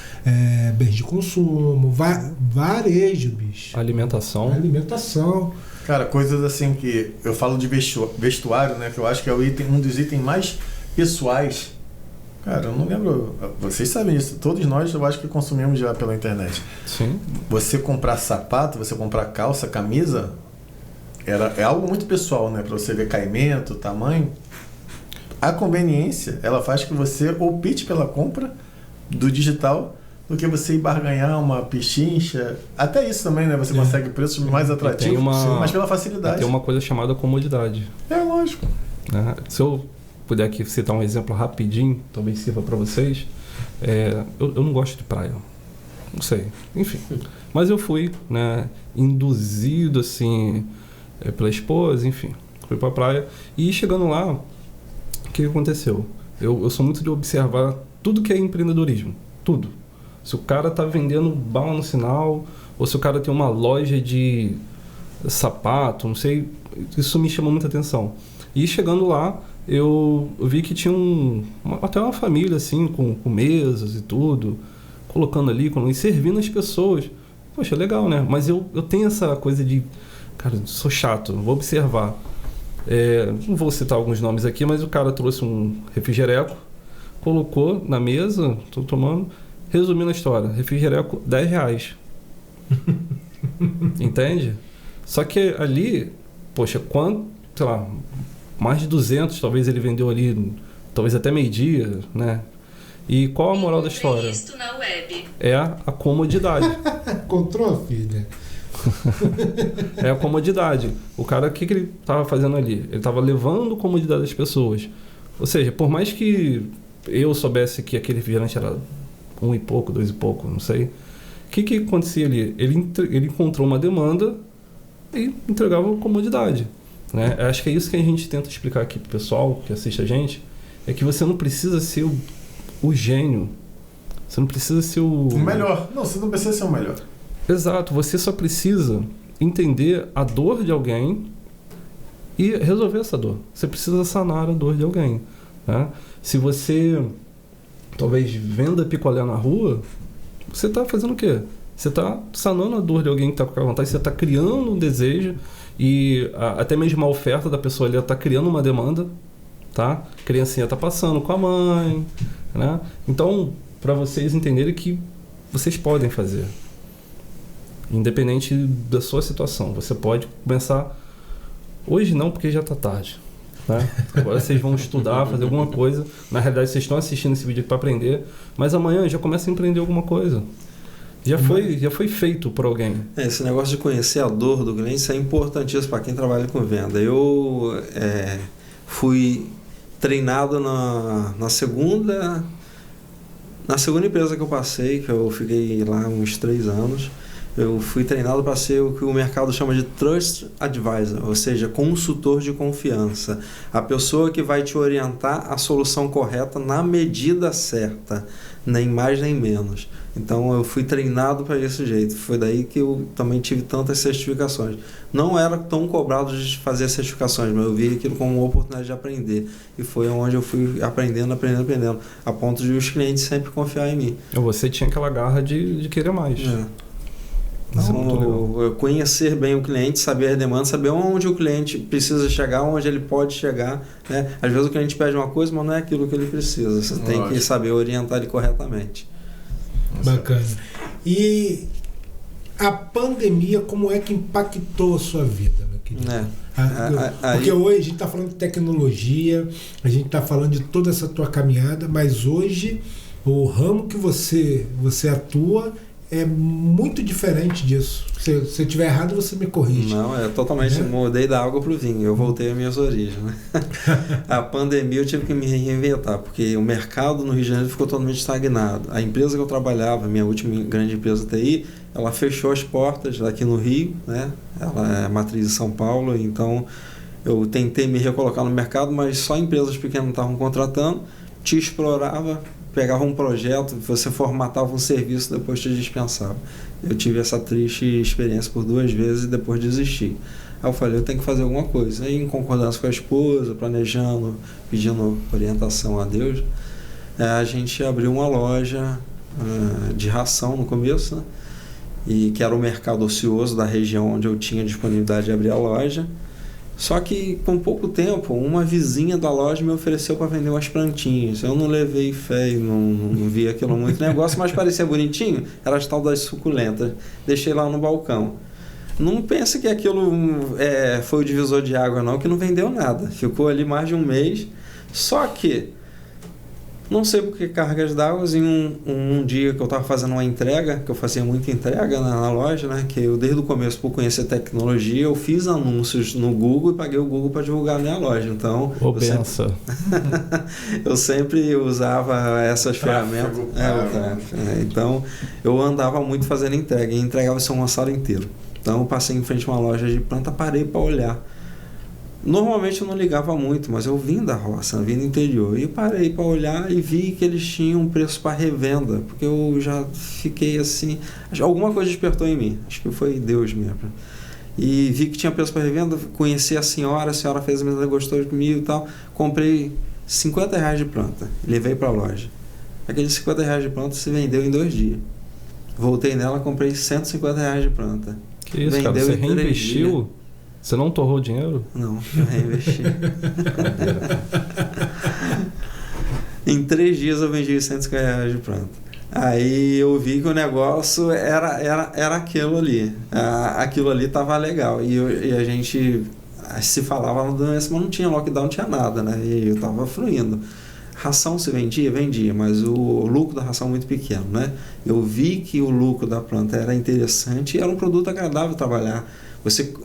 Speaker 2: bens de consumo, varejo, bicho. Alimentação.
Speaker 3: Cara, coisas assim que eu falo de vestuário, né? Que eu acho que é um dos itens mais pessoais. Cara, eu não lembro. Vocês sabem isso. Todos nós, eu acho que consumimos já pela internet.
Speaker 4: Sim.
Speaker 3: Você comprar sapato, você comprar calça, camisa, é algo muito pessoal, né? Para você ver caimento, tamanho. A conveniência, ela faz que você opte pela compra do digital do que você ir barganhar uma pichincha. Até isso também, né? Você consegue preços mais atrativos, mas pela facilidade.
Speaker 4: Tem uma coisa chamada comodidade.
Speaker 3: É lógico.
Speaker 4: Se eu puder aqui citar um exemplo rapidinho, talvez sirva para vocês. Eu não gosto de praia. Não sei. Enfim. Mas eu fui, né, induzido assim pela esposa, enfim. Fui para a praia. E chegando lá, o que aconteceu? Eu sou muito de observar tudo que é empreendedorismo. Tudo. Se o cara tá vendendo bala no sinal, ou se o cara tem uma loja de sapato, não sei, isso me chamou muita atenção. E chegando lá, eu vi que tinha até uma família assim, com mesas e tudo, colocando ali e servindo as pessoas. Poxa, legal, né? Mas eu tenho essa coisa de, cara, sou chato, vou observar. Não vou citar alguns nomes aqui, mas o cara trouxe um refrigereco, colocou na mesa, tô tomando. Resumindo a história, refrigereco R$10. Entende? Só que ali, poxa, sei lá, mais de 200, talvez ele vendeu ali, talvez até meio-dia, né? E qual a moral da história?
Speaker 6: Isto na web.
Speaker 4: É a comodidade.
Speaker 2: Encontrou, filha?
Speaker 4: É a comodidade. O cara, o que ele estava fazendo ali? Ele estava levando comodidade das pessoas. Ou seja, por mais que eu soubesse que aquele refrigerante era 1 e pouco, 2 e pouco, não sei, o que acontecia ali? Ele encontrou uma demanda e entregava comodidade, né? Acho que é isso que a gente tenta explicar aqui pro pessoal que assiste a gente, é que você não precisa ser o gênio, você não precisa ser o
Speaker 3: melhor. Não, você não precisa ser o melhor.
Speaker 4: Exato, você só precisa entender a dor de alguém e resolver essa dor. Você precisa sanar a dor de alguém, né? Se você talvez venda picolé na rua, você está fazendo o quê? Você está sanando a dor de alguém que está com aquela vontade, você está criando um desejo e até mesmo a oferta da pessoa ali está criando uma demanda, tá? A criancinha está passando com a mãe, né? Então, para vocês entenderem que vocês podem fazer. Independente da sua situação, você pode começar hoje não, porque já está tarde, né? Agora vocês vão estudar, fazer alguma coisa. Na realidade vocês estão assistindo esse vídeo para aprender, mas amanhã já começa a empreender alguma coisa. Já foi feito por alguém.
Speaker 5: Esse negócio de conhecer a dor do cliente, isso é importantíssimo para quem trabalha com venda. Eu fui treinado na segunda empresa que eu passei, que eu fiquei lá uns 3 anos. Eu fui treinado para ser o que o mercado chama de Trust Advisor, ou seja, consultor de confiança. A pessoa que vai te orientar a solução correta na medida certa, nem mais nem menos. Então eu fui treinado para esse jeito. Foi daí que eu também tive tantas certificações. Não era tão cobrado de fazer certificações, mas eu vi aquilo como uma oportunidade de aprender. E foi onde eu fui aprendendo, a ponto de os clientes sempre confiar em mim.
Speaker 4: Você tinha aquela garra de querer mais.
Speaker 5: Então, eu conhecer bem o cliente, saber as demandas, saber onde o cliente precisa chegar, onde ele pode chegar, né? Às vezes o cliente pede uma coisa, mas não é aquilo que ele precisa. Você tem que saber orientar ele corretamente.
Speaker 2: Bacana. E a pandemia, como é que impactou a sua vida, meu querido? Porque hoje a gente está falando de tecnologia, a gente está falando de toda essa tua caminhada, mas hoje o ramo que você atua é muito diferente disso. Se eu estiver errado, você me corrige.
Speaker 5: Não, totalmente. Mudei da água para o vinho. Eu voltei às minhas origens, né? A pandemia eu tive que me reinventar, porque o mercado no Rio de Janeiro ficou totalmente estagnado. A empresa que eu trabalhava, minha última grande empresa TI, ela fechou as portas aqui no Rio, né? Ela é matriz de São Paulo, então eu tentei me recolocar no mercado, mas só empresas pequenas estavam contratando, te explorava, pegava um projeto, você formatava um serviço, depois te dispensava. Eu tive essa triste experiência por 2 vezes e depois desisti. Aí eu falei, eu tenho que fazer alguma coisa. Aí, em concordância com a esposa, planejando, pedindo orientação a Deus, a gente abriu uma loja de ração no começo, né? E que era o mercado ocioso da região onde eu tinha disponibilidade de abrir a loja. Só que, com pouco tempo, uma vizinha da loja me ofereceu para vender umas plantinhas. Eu não levei fé e não vi aquilo muito negócio, mas parecia bonitinho. Era as tal das suculentas. Deixei lá no balcão. Não pense que aquilo foi o divisor de água, não, que não vendeu nada. Ficou ali mais de 1 mês. Só que, não sei por que cargas d'água, em um dia que eu estava fazendo uma entrega, que eu fazia muita entrega na loja, né? Que eu desde o começo, por conhecer tecnologia, eu fiz anúncios no Google e paguei o Google para divulgar a minha loja. Então, eu sempre usava essas ferramentas. Então, eu andava muito fazendo entrega e entregava São Gonçalo inteiro. Então, eu passei em frente a uma loja de planta, parei para olhar. Normalmente eu não ligava muito, mas eu vim da roça, vim do interior, e parei para olhar e vi que eles tinham um preço para revenda, porque eu já fiquei assim, alguma coisa despertou em mim, acho que foi Deus mesmo. E vi que tinha preço para revenda, conheci a senhora fez a mesa, gostou comigo e tal, comprei R$50 de planta, levei para a loja. Aqueles R$50 de planta se vendeu em 2 dias. Voltei nela, comprei R$150 de planta.
Speaker 4: Que isso, vendeu, cara, você reinvestiu? Você não torrou o dinheiro?
Speaker 5: Não, eu reinvesti. Em 3 dias eu vendi R$150 de planta. Aí eu vi que o negócio era aquilo ali. Aquilo ali estava legal. E a gente se falava na doença, mas não tinha lockdown, não tinha nada, né? E eu estava fluindo. Ração se vendia, mas o lucro da ração é muito pequeno, né? Eu vi que o lucro da planta era interessante e era um produto agradável trabalhar.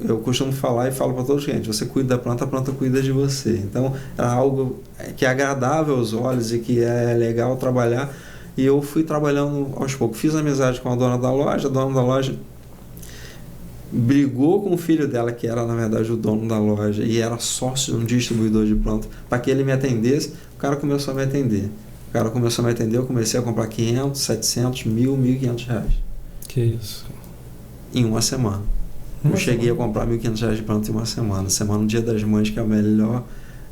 Speaker 5: Eu costumo falar e falo para todos os clientes, você cuida da planta, a planta cuida de você. Então, é algo que é agradável aos olhos e que é legal trabalhar. E eu fui trabalhando aos poucos. Fiz amizade com a dona da loja brigou com o filho dela, que era, na verdade, o dono da loja, e era sócio de um distribuidor de planta, para que ele me atendesse. O cara começou a me atender. Eu comecei a comprar 500, 700, 1.000, 1.500 reais.
Speaker 4: Que isso?
Speaker 5: Em uma semana. Eu cheguei a comprar 1.500 reais de planta em uma semana. Semana, Dia das Mães, que é a melhor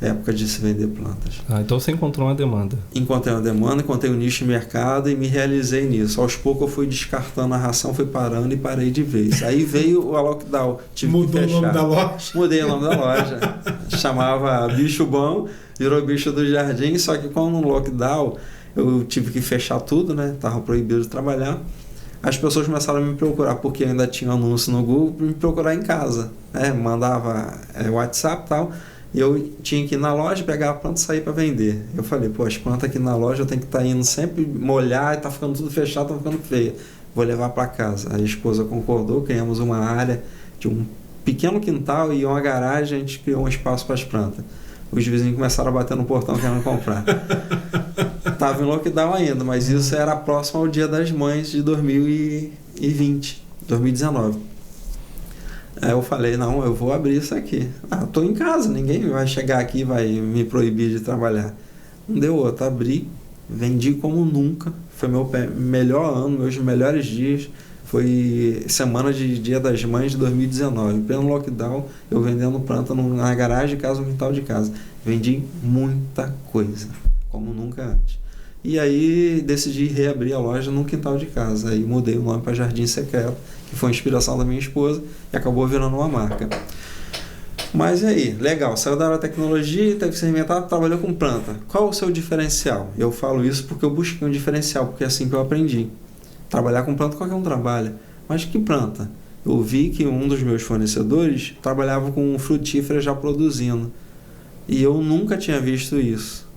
Speaker 5: época de se vender plantas.
Speaker 4: Então você encontrou uma demanda.
Speaker 5: Encontrei uma demanda, encontrei um nicho de mercado e me realizei nisso. Aos poucos eu fui descartando a ração, fui parando e parei de vez. Aí veio a lockdown, tive que fechar.
Speaker 2: Mudou o nome da loja?
Speaker 5: Mudei o nome da loja. Chamava Bicho Bom, virou Bicho do Jardim, só que com o lockdown eu tive que fechar tudo, né? Estava proibido de trabalhar. As pessoas começaram a me procurar, porque eu ainda tinha anúncio no Google, para me procurar em casa. Mandava WhatsApp e tal. E eu tinha que ir na loja, pegar a planta e sair para vender. Eu falei, as plantas aqui na loja eu tenho que estar indo sempre molhar, e tá ficando tudo fechado, tá ficando feia. Vou levar para casa. A esposa concordou, criamos uma área de um pequeno quintal e uma garagem, a gente criou um espaço para as plantas. Os vizinhos começaram a bater no portão querendo comprar. Estava em lockdown ainda, mas isso era próximo ao Dia das Mães de 2019. Aí eu falei, não, eu vou abrir isso aqui. Estou em casa, ninguém vai chegar aqui e vai me proibir de trabalhar. Não deu outro, abri, vendi como nunca. Foi meu melhor ano, meus melhores dias. Foi semana de Dia das Mães de 2019. Pleno lockdown, eu vendendo planta na garagem de casa, no quintal de casa. Vendi muita coisa, como nunca antes. E aí decidi reabrir a loja no quintal de casa. Aí mudei o nome para Jardim Secreto, que foi a inspiração da minha esposa e acabou virando uma marca. Mas aí, legal, saiu da área da tecnologia, teve que se reinventar, trabalhou com planta. Qual o seu diferencial? Eu falo isso porque eu busquei um diferencial, porque é assim que eu aprendi. Trabalhar com planta, qualquer um trabalha. Mas que planta? Eu vi que um dos meus fornecedores trabalhava com frutífera já produzindo. E eu nunca tinha visto isso.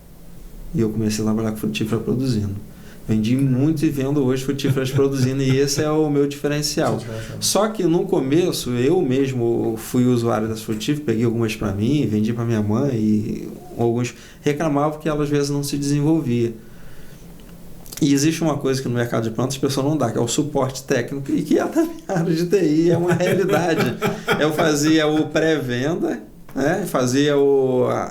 Speaker 5: E eu comecei a trabalhar com frutífera produzindo. Vendi muito e vendo hoje frutíferas produzindo, e esse é o meu diferencial. Só que no começo, eu mesmo fui usuário das frutíferas, peguei algumas para mim, vendi para minha mãe, e alguns reclamavam que ela às vezes não se desenvolvia. E existe uma coisa que no mercado de plantas as pessoas não dão, que é o suporte técnico, e que é da minha área de TI, é uma realidade. Eu fazia o pré-venda, fazia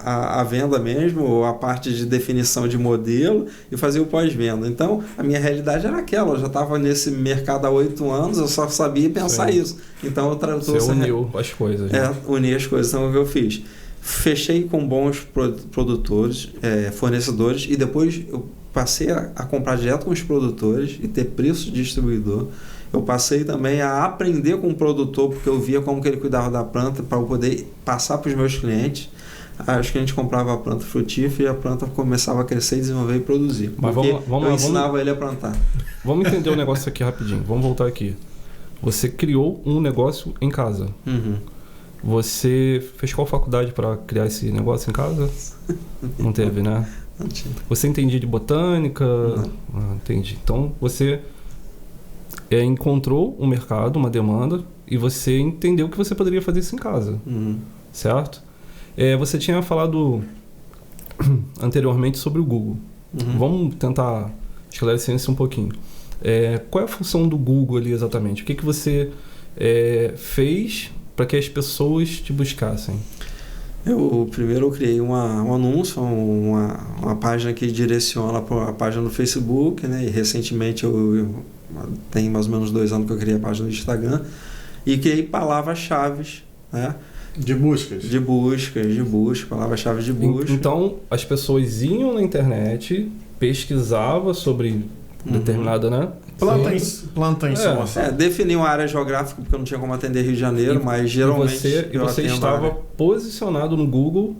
Speaker 5: a venda mesmo, a parte de definição de modelo, e fazia o pós-venda. Então, a minha realidade era aquela, eu já estava nesse mercado há 8 anos, eu só sabia pensar isso. Então, você
Speaker 4: uniu as coisas.
Speaker 5: Uni as coisas, então o que eu fiz? Fechei com bons produtores, fornecedores, e depois eu passei a comprar direto com os produtores e ter preço de distribuidor. Eu passei também a aprender com o produtor, porque eu via como que ele cuidava da planta para eu poder passar para os meus clientes. Os clientes compravam a planta frutífera e a planta começava a crescer, desenvolver e produzir.
Speaker 4: Mas
Speaker 5: eu ensinava ele a plantar.
Speaker 4: Vamos entender o negócio aqui rapidinho. Vamos voltar aqui. Você criou um negócio em casa.
Speaker 5: Uhum.
Speaker 4: Você fez qual faculdade para criar esse negócio em casa? Não teve, né?
Speaker 5: Não tinha.
Speaker 4: Você entendia de botânica? Não. Entendi. Então, você encontrou um mercado, uma demanda, e você entendeu que você poderia fazer isso em casa.
Speaker 5: Uhum.
Speaker 4: Certo? Você tinha falado anteriormente sobre o Google.
Speaker 5: Uhum.
Speaker 4: Vamos tentar esclarecer isso um pouquinho. Qual é a função do Google ali exatamente? O que você fez para que as pessoas te buscassem?
Speaker 5: Primeiro eu criei um anúncio, uma página que direciona para a página do Facebook, né? E recentemente tem mais ou menos 2 anos que eu criei a página do Instagram, e criei palavras-chave, né?
Speaker 3: De buscas,
Speaker 5: palavras-chave de busca.
Speaker 4: Então as pessoas iam na internet, pesquisavam sobre determinada, né?
Speaker 3: Planta em Somação.
Speaker 5: Defini uma área geográfica, porque eu não tinha como atender Rio de Janeiro, mas geralmente
Speaker 4: você estava posicionado no Google,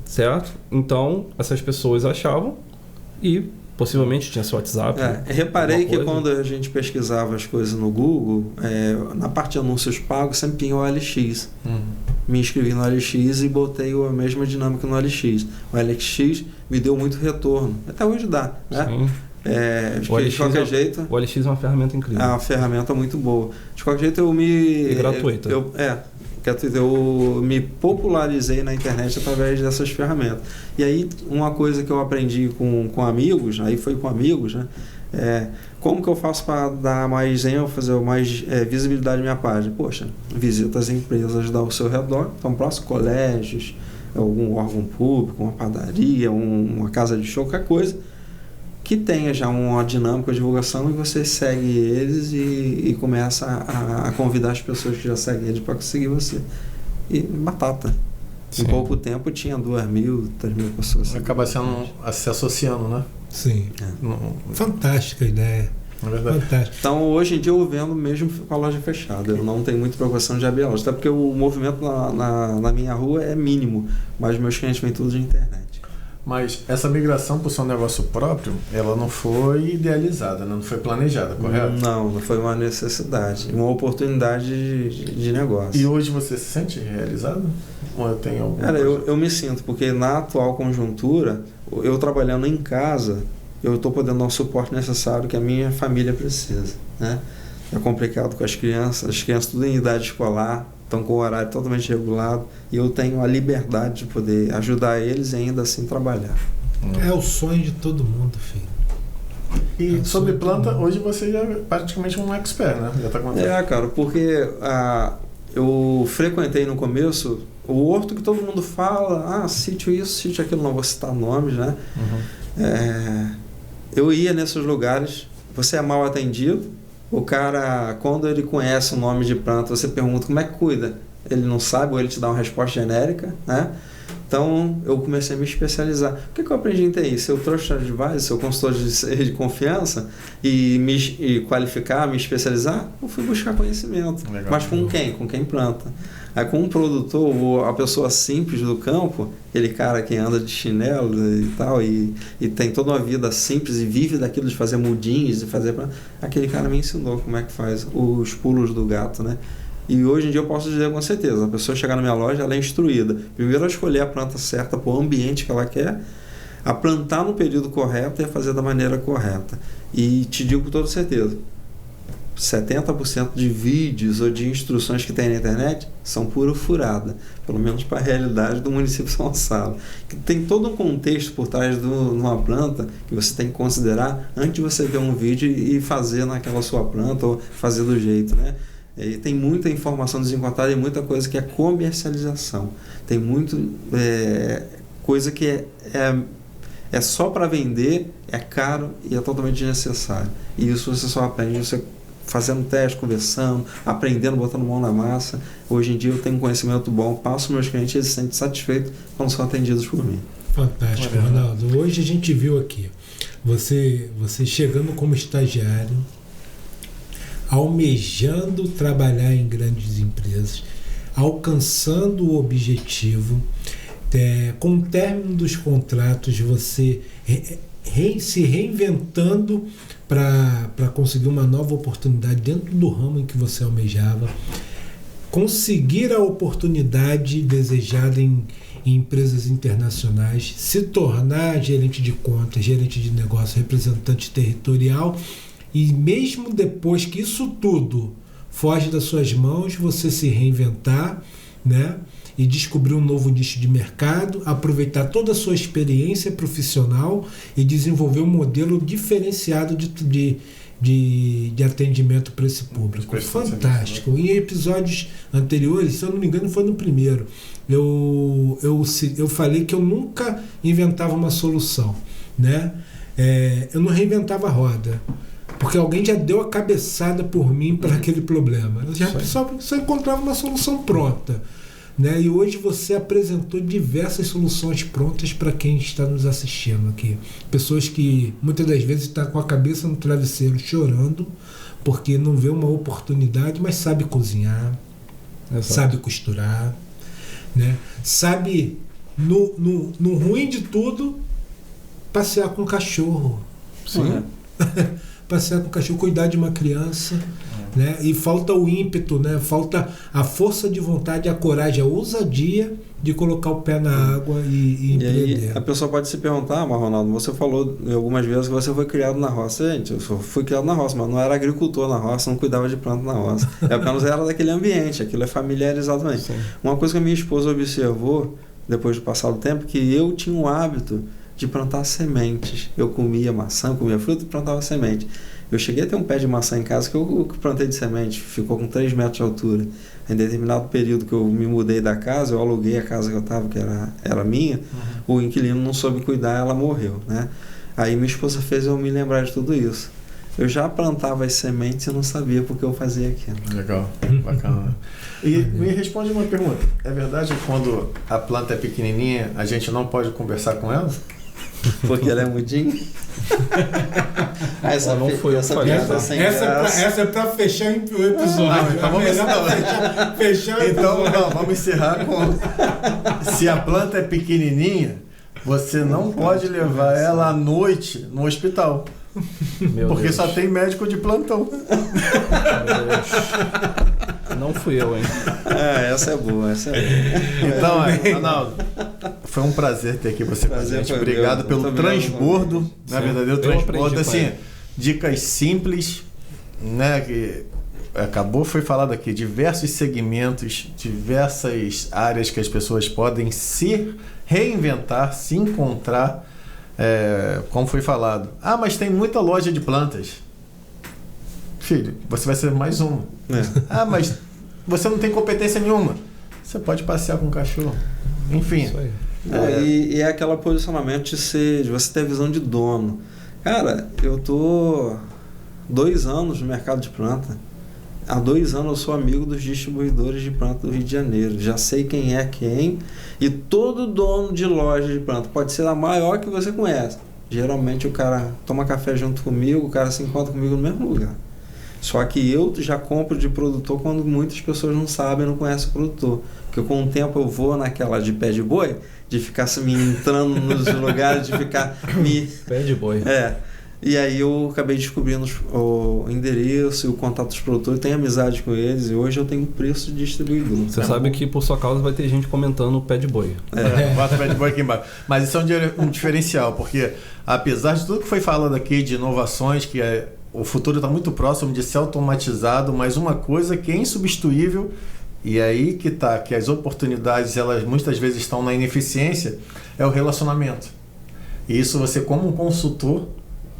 Speaker 4: certo? Então essas pessoas achavam e possivelmente tinha seu WhatsApp.
Speaker 5: Reparei que quando a gente pesquisava as coisas no Google, na parte de anúncios pagos sempre tinha o OLX. me inscrevi no LX e botei a mesma dinâmica no LX. O LX me deu muito retorno, até hoje dá, né?
Speaker 4: Sim.
Speaker 5: De qualquer jeito...
Speaker 4: O LX é uma ferramenta incrível.
Speaker 5: É uma ferramenta muito boa. De qualquer jeito eu me...
Speaker 4: E gratuita.
Speaker 5: Eu me popularizei na internet através dessas ferramentas. E aí, uma coisa que eu aprendi com amigos, aí foi com amigos, né? Como que eu faço para dar mais ênfase ou mais visibilidade à minha página? Poxa, visita as empresas ao seu redor, então próximo, colégios, algum órgão público, uma padaria, uma casa de show, qualquer coisa, que tenha já uma dinâmica de divulgação, e você segue eles e começa a convidar as pessoas que já seguem eles para seguir você. E batata.
Speaker 4: Sim.
Speaker 5: Em pouco tempo tinha 2.000, 3.000 pessoas.
Speaker 3: Acaba se associando, né?
Speaker 2: Sim. Fantástica a ideia.
Speaker 3: É verdade.
Speaker 2: Fantástica.
Speaker 5: Então, hoje em dia eu vendo mesmo com a loja fechada. Eu não tenho muita preocupação de abrir a loja, até porque o movimento na minha rua é mínimo, mas meus clientes vêm tudo de internet.
Speaker 3: Mas essa migração para o seu negócio próprio, ela não foi idealizada, né? Não foi planejada, correto?
Speaker 5: Não foi uma necessidade, uma oportunidade de negócio.
Speaker 3: E hoje você se sente realizado? Ou tem algum?
Speaker 5: Cara, eu me sinto, porque na atual conjuntura, eu trabalhando em casa, eu estou podendo dar o suporte necessário que a minha família precisa, né? É complicado com as crianças tudo em idade escolar, estão com o horário totalmente regulado, e eu tenho a liberdade de poder ajudar eles e ainda assim trabalhar.
Speaker 2: É o sonho de todo mundo, filho.
Speaker 3: E sobre planta, hoje você já é praticamente um expert, né? Já tá contando.
Speaker 5: Cara, porque eu frequentei no começo o horto que todo mundo fala, sítio isso, sítio aquilo, não vou citar nomes, né? Eu ia nesses lugares, você é mal atendido. O cara, quando ele conhece o nome de planta, você pergunta como é que cuida. Ele não sabe, ou ele te dá uma resposta genérica, né? Então, eu comecei a me especializar. O que eu aprendi em TI? Ser o Trust Advisor, ser o consultor de confiança e me qualificar, me especializar, eu fui buscar conhecimento.
Speaker 3: Legal.
Speaker 5: Mas com quem? Com quem planta. Aí com um produtor, ou a pessoa simples do campo, aquele cara que anda de chinelo e tal, e tem toda uma vida simples e vive daquilo de fazer mudinhos, de fazer... Aquele cara me ensinou como é que faz os pulos do gato, né? E hoje em dia eu posso dizer com certeza, a pessoa chegar na minha loja, ela é instruída. Primeiro a escolher a planta certa para o ambiente que ela quer, a plantar no período correto e a fazer da maneira correta. E te digo com toda certeza, 70% de vídeos ou de instruções que tem na internet são pura furada, pelo menos para a realidade do município de São Gonçalo. Que tem todo um contexto por trás de uma planta que você tem que considerar antes de você ver um vídeo e fazer naquela sua planta ou fazer do jeito, né? E tem muita informação desencontrada e muita coisa que é comercialização. Tem muito coisa que é só para vender, é caro e é totalmente desnecessário. E isso você só aprende você fazendo teste, conversando, aprendendo, botando mão na massa. Hoje em dia eu tenho um conhecimento bom, passo meus clientes e eles se sentem satisfeitos quando são atendidos por mim.
Speaker 2: Fantástico, Ronaldo. Hoje a gente viu aqui você chegando como estagiário, almejando trabalhar em grandes empresas, alcançando o objetivo, com o término dos contratos, você se reinventando para conseguir uma nova oportunidade dentro do ramo em que você almejava, conseguir a oportunidade desejada em empresas internacionais, se tornar gerente de contas, gerente de negócio, representante territorial, e mesmo depois que isso tudo foge das suas mãos, você se reinventar, né? E descobrir um novo nicho de mercado, aproveitar toda a sua experiência profissional e desenvolver um modelo diferenciado de atendimento para esse público. Fantástico. Em episódios anteriores, se eu não me engano, foi no primeiro, eu falei que eu nunca inventava uma solução, né? Eu não reinventava a roda, porque alguém já deu a cabeçada por mim para aquele problema. Eu já só encontrava uma solução pronta. Né? E hoje você apresentou diversas soluções prontas para quem está nos assistindo aqui. Pessoas que muitas das vezes estão com a cabeça no travesseiro chorando porque não vê uma oportunidade, mas sabe cozinhar, exato, sabe costurar, né? Sabe, no ruim de tudo, passear com o cachorro.
Speaker 3: Sim.
Speaker 2: Passear com o cachorro, cuidar de uma criança. né? E falta o ímpeto, né? Falta a força de vontade, a coragem, a ousadia de colocar o pé na água e empreender.
Speaker 5: Aí a pessoa pode se perguntar, mas Ronaldo, você falou algumas vezes que você foi criado na roça. Gente, eu fui criado na roça, mas não era agricultor na roça, não cuidava de planta na roça. Eu apenas era daquele ambiente, aquilo é familiar exatamente.
Speaker 4: Sim.
Speaker 5: Uma coisa que a minha esposa observou, depois do passar do tempo, que eu tinha o hábito de plantar sementes. Eu comia maçã, comia fruta e plantava semente. Eu cheguei a ter um pé de maçã em casa que eu plantei de semente, ficou com 3 metros de altura. Em determinado período que eu me mudei da casa, eu aluguei a casa que eu estava, que era minha, o inquilino não soube cuidar, ela morreu, né? Aí minha esposa fez eu me lembrar de tudo isso. Eu já plantava as sementes e não sabia porque eu fazia aquilo.
Speaker 3: Legal, bacana. E me responde uma pergunta. É verdade que quando a planta é pequenininha, a gente não pode conversar com ela?
Speaker 5: Porque ela é mudinha? Essa
Speaker 4: não foi eu que falei, tá?
Speaker 2: Essa é pra fechar o episódio.
Speaker 3: Não, então vamos
Speaker 2: fechar o episódio.
Speaker 3: Então, não, vamos encerrar com... Se a planta é pequenininha, você não pode levar ela à noite no hospital.
Speaker 4: Meu
Speaker 3: Porque
Speaker 4: Deus.
Speaker 3: só tem médico de plantão.
Speaker 4: Meu Deus. Não fui eu, hein?
Speaker 5: Essa é boa, essa é boa.
Speaker 3: Então, Ronaldo, foi um prazer ter aqui você com a
Speaker 5: Prazer
Speaker 3: gente.
Speaker 5: foi
Speaker 3: Obrigado
Speaker 5: meu.
Speaker 3: pelo
Speaker 5: Muito obrigado,
Speaker 3: transbordo, na verdadeiro
Speaker 4: Eu
Speaker 3: transbordo.
Speaker 4: aprendi com
Speaker 3: Assim,
Speaker 4: ele.
Speaker 3: dicas simples, né? Que foi falado aqui, diversos segmentos, diversas áreas que as pessoas podem se reinventar, se encontrar. Como foi falado. Ah, mas tem muita loja de plantas. Filho, você vai ser mais uma. Ah, mas você não tem competência nenhuma. Você pode passear com um cachorro. Enfim.
Speaker 4: Isso aí.
Speaker 5: E é aquele posicionamento de você ter visão de dono. Cara, eu tô 2 anos no mercado de planta. Há 2 anos eu sou amigo dos distribuidores de planta do Rio de Janeiro. Já sei quem é quem. E todo dono de loja de planta pode ser a maior que você conhece. Geralmente o cara toma café junto comigo, o cara se encontra comigo no mesmo lugar. Só que eu já compro de produtor quando muitas pessoas não sabem, não conhecem o produtor. Porque com o tempo eu vou naquela de pé de boi, de ficar me entrando nos lugares, de ficar me...
Speaker 4: Pé de boi.
Speaker 5: E aí eu acabei descobrindo o endereço e o contato dos produtores, tenho amizade com eles e hoje eu tenho preço de distribuidor.
Speaker 4: Você sabe que por sua causa vai ter gente comentando o pé de boi.
Speaker 3: Bota o pé de boi aqui embaixo. Mas isso é um diferencial, porque apesar de tudo que foi falado aqui de inovações, que o futuro está muito próximo de ser automatizado, mas uma coisa que é insubstituível, e aí que as oportunidades elas muitas vezes estão na ineficiência, é o relacionamento. E isso você como um consultor,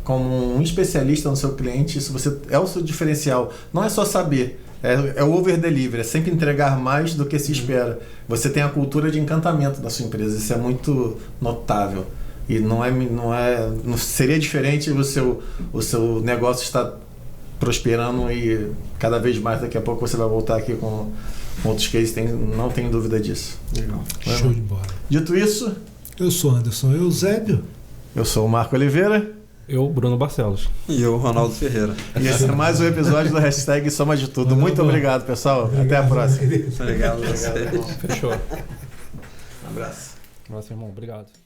Speaker 3: como um especialista no seu cliente, isso é o seu diferencial. Não é só saber, é o over-delivery, é sempre entregar mais do que se espera. Você tem a cultura de encantamento da sua empresa, isso é muito notável. E não seria diferente o seu negócio estar prosperando e cada vez mais daqui a pouco você vai voltar aqui com outros cases, não tenho dúvida disso.
Speaker 5: Legal.
Speaker 2: Show de bola.
Speaker 3: Dito isso,
Speaker 2: Eu sou Anderson Eusébio.
Speaker 3: eu sou o Marco Oliveira.
Speaker 4: Eu, Bruno Barcelos.
Speaker 5: E eu, Ronaldo Ferreira.
Speaker 3: E esse é mais um episódio do Hashtag Soma de Tudo. Muito obrigado, pessoal. Até a próxima.
Speaker 5: Obrigado a vocês.
Speaker 4: Fechou.
Speaker 3: Um abraço.
Speaker 4: Abraço, irmão. Obrigado.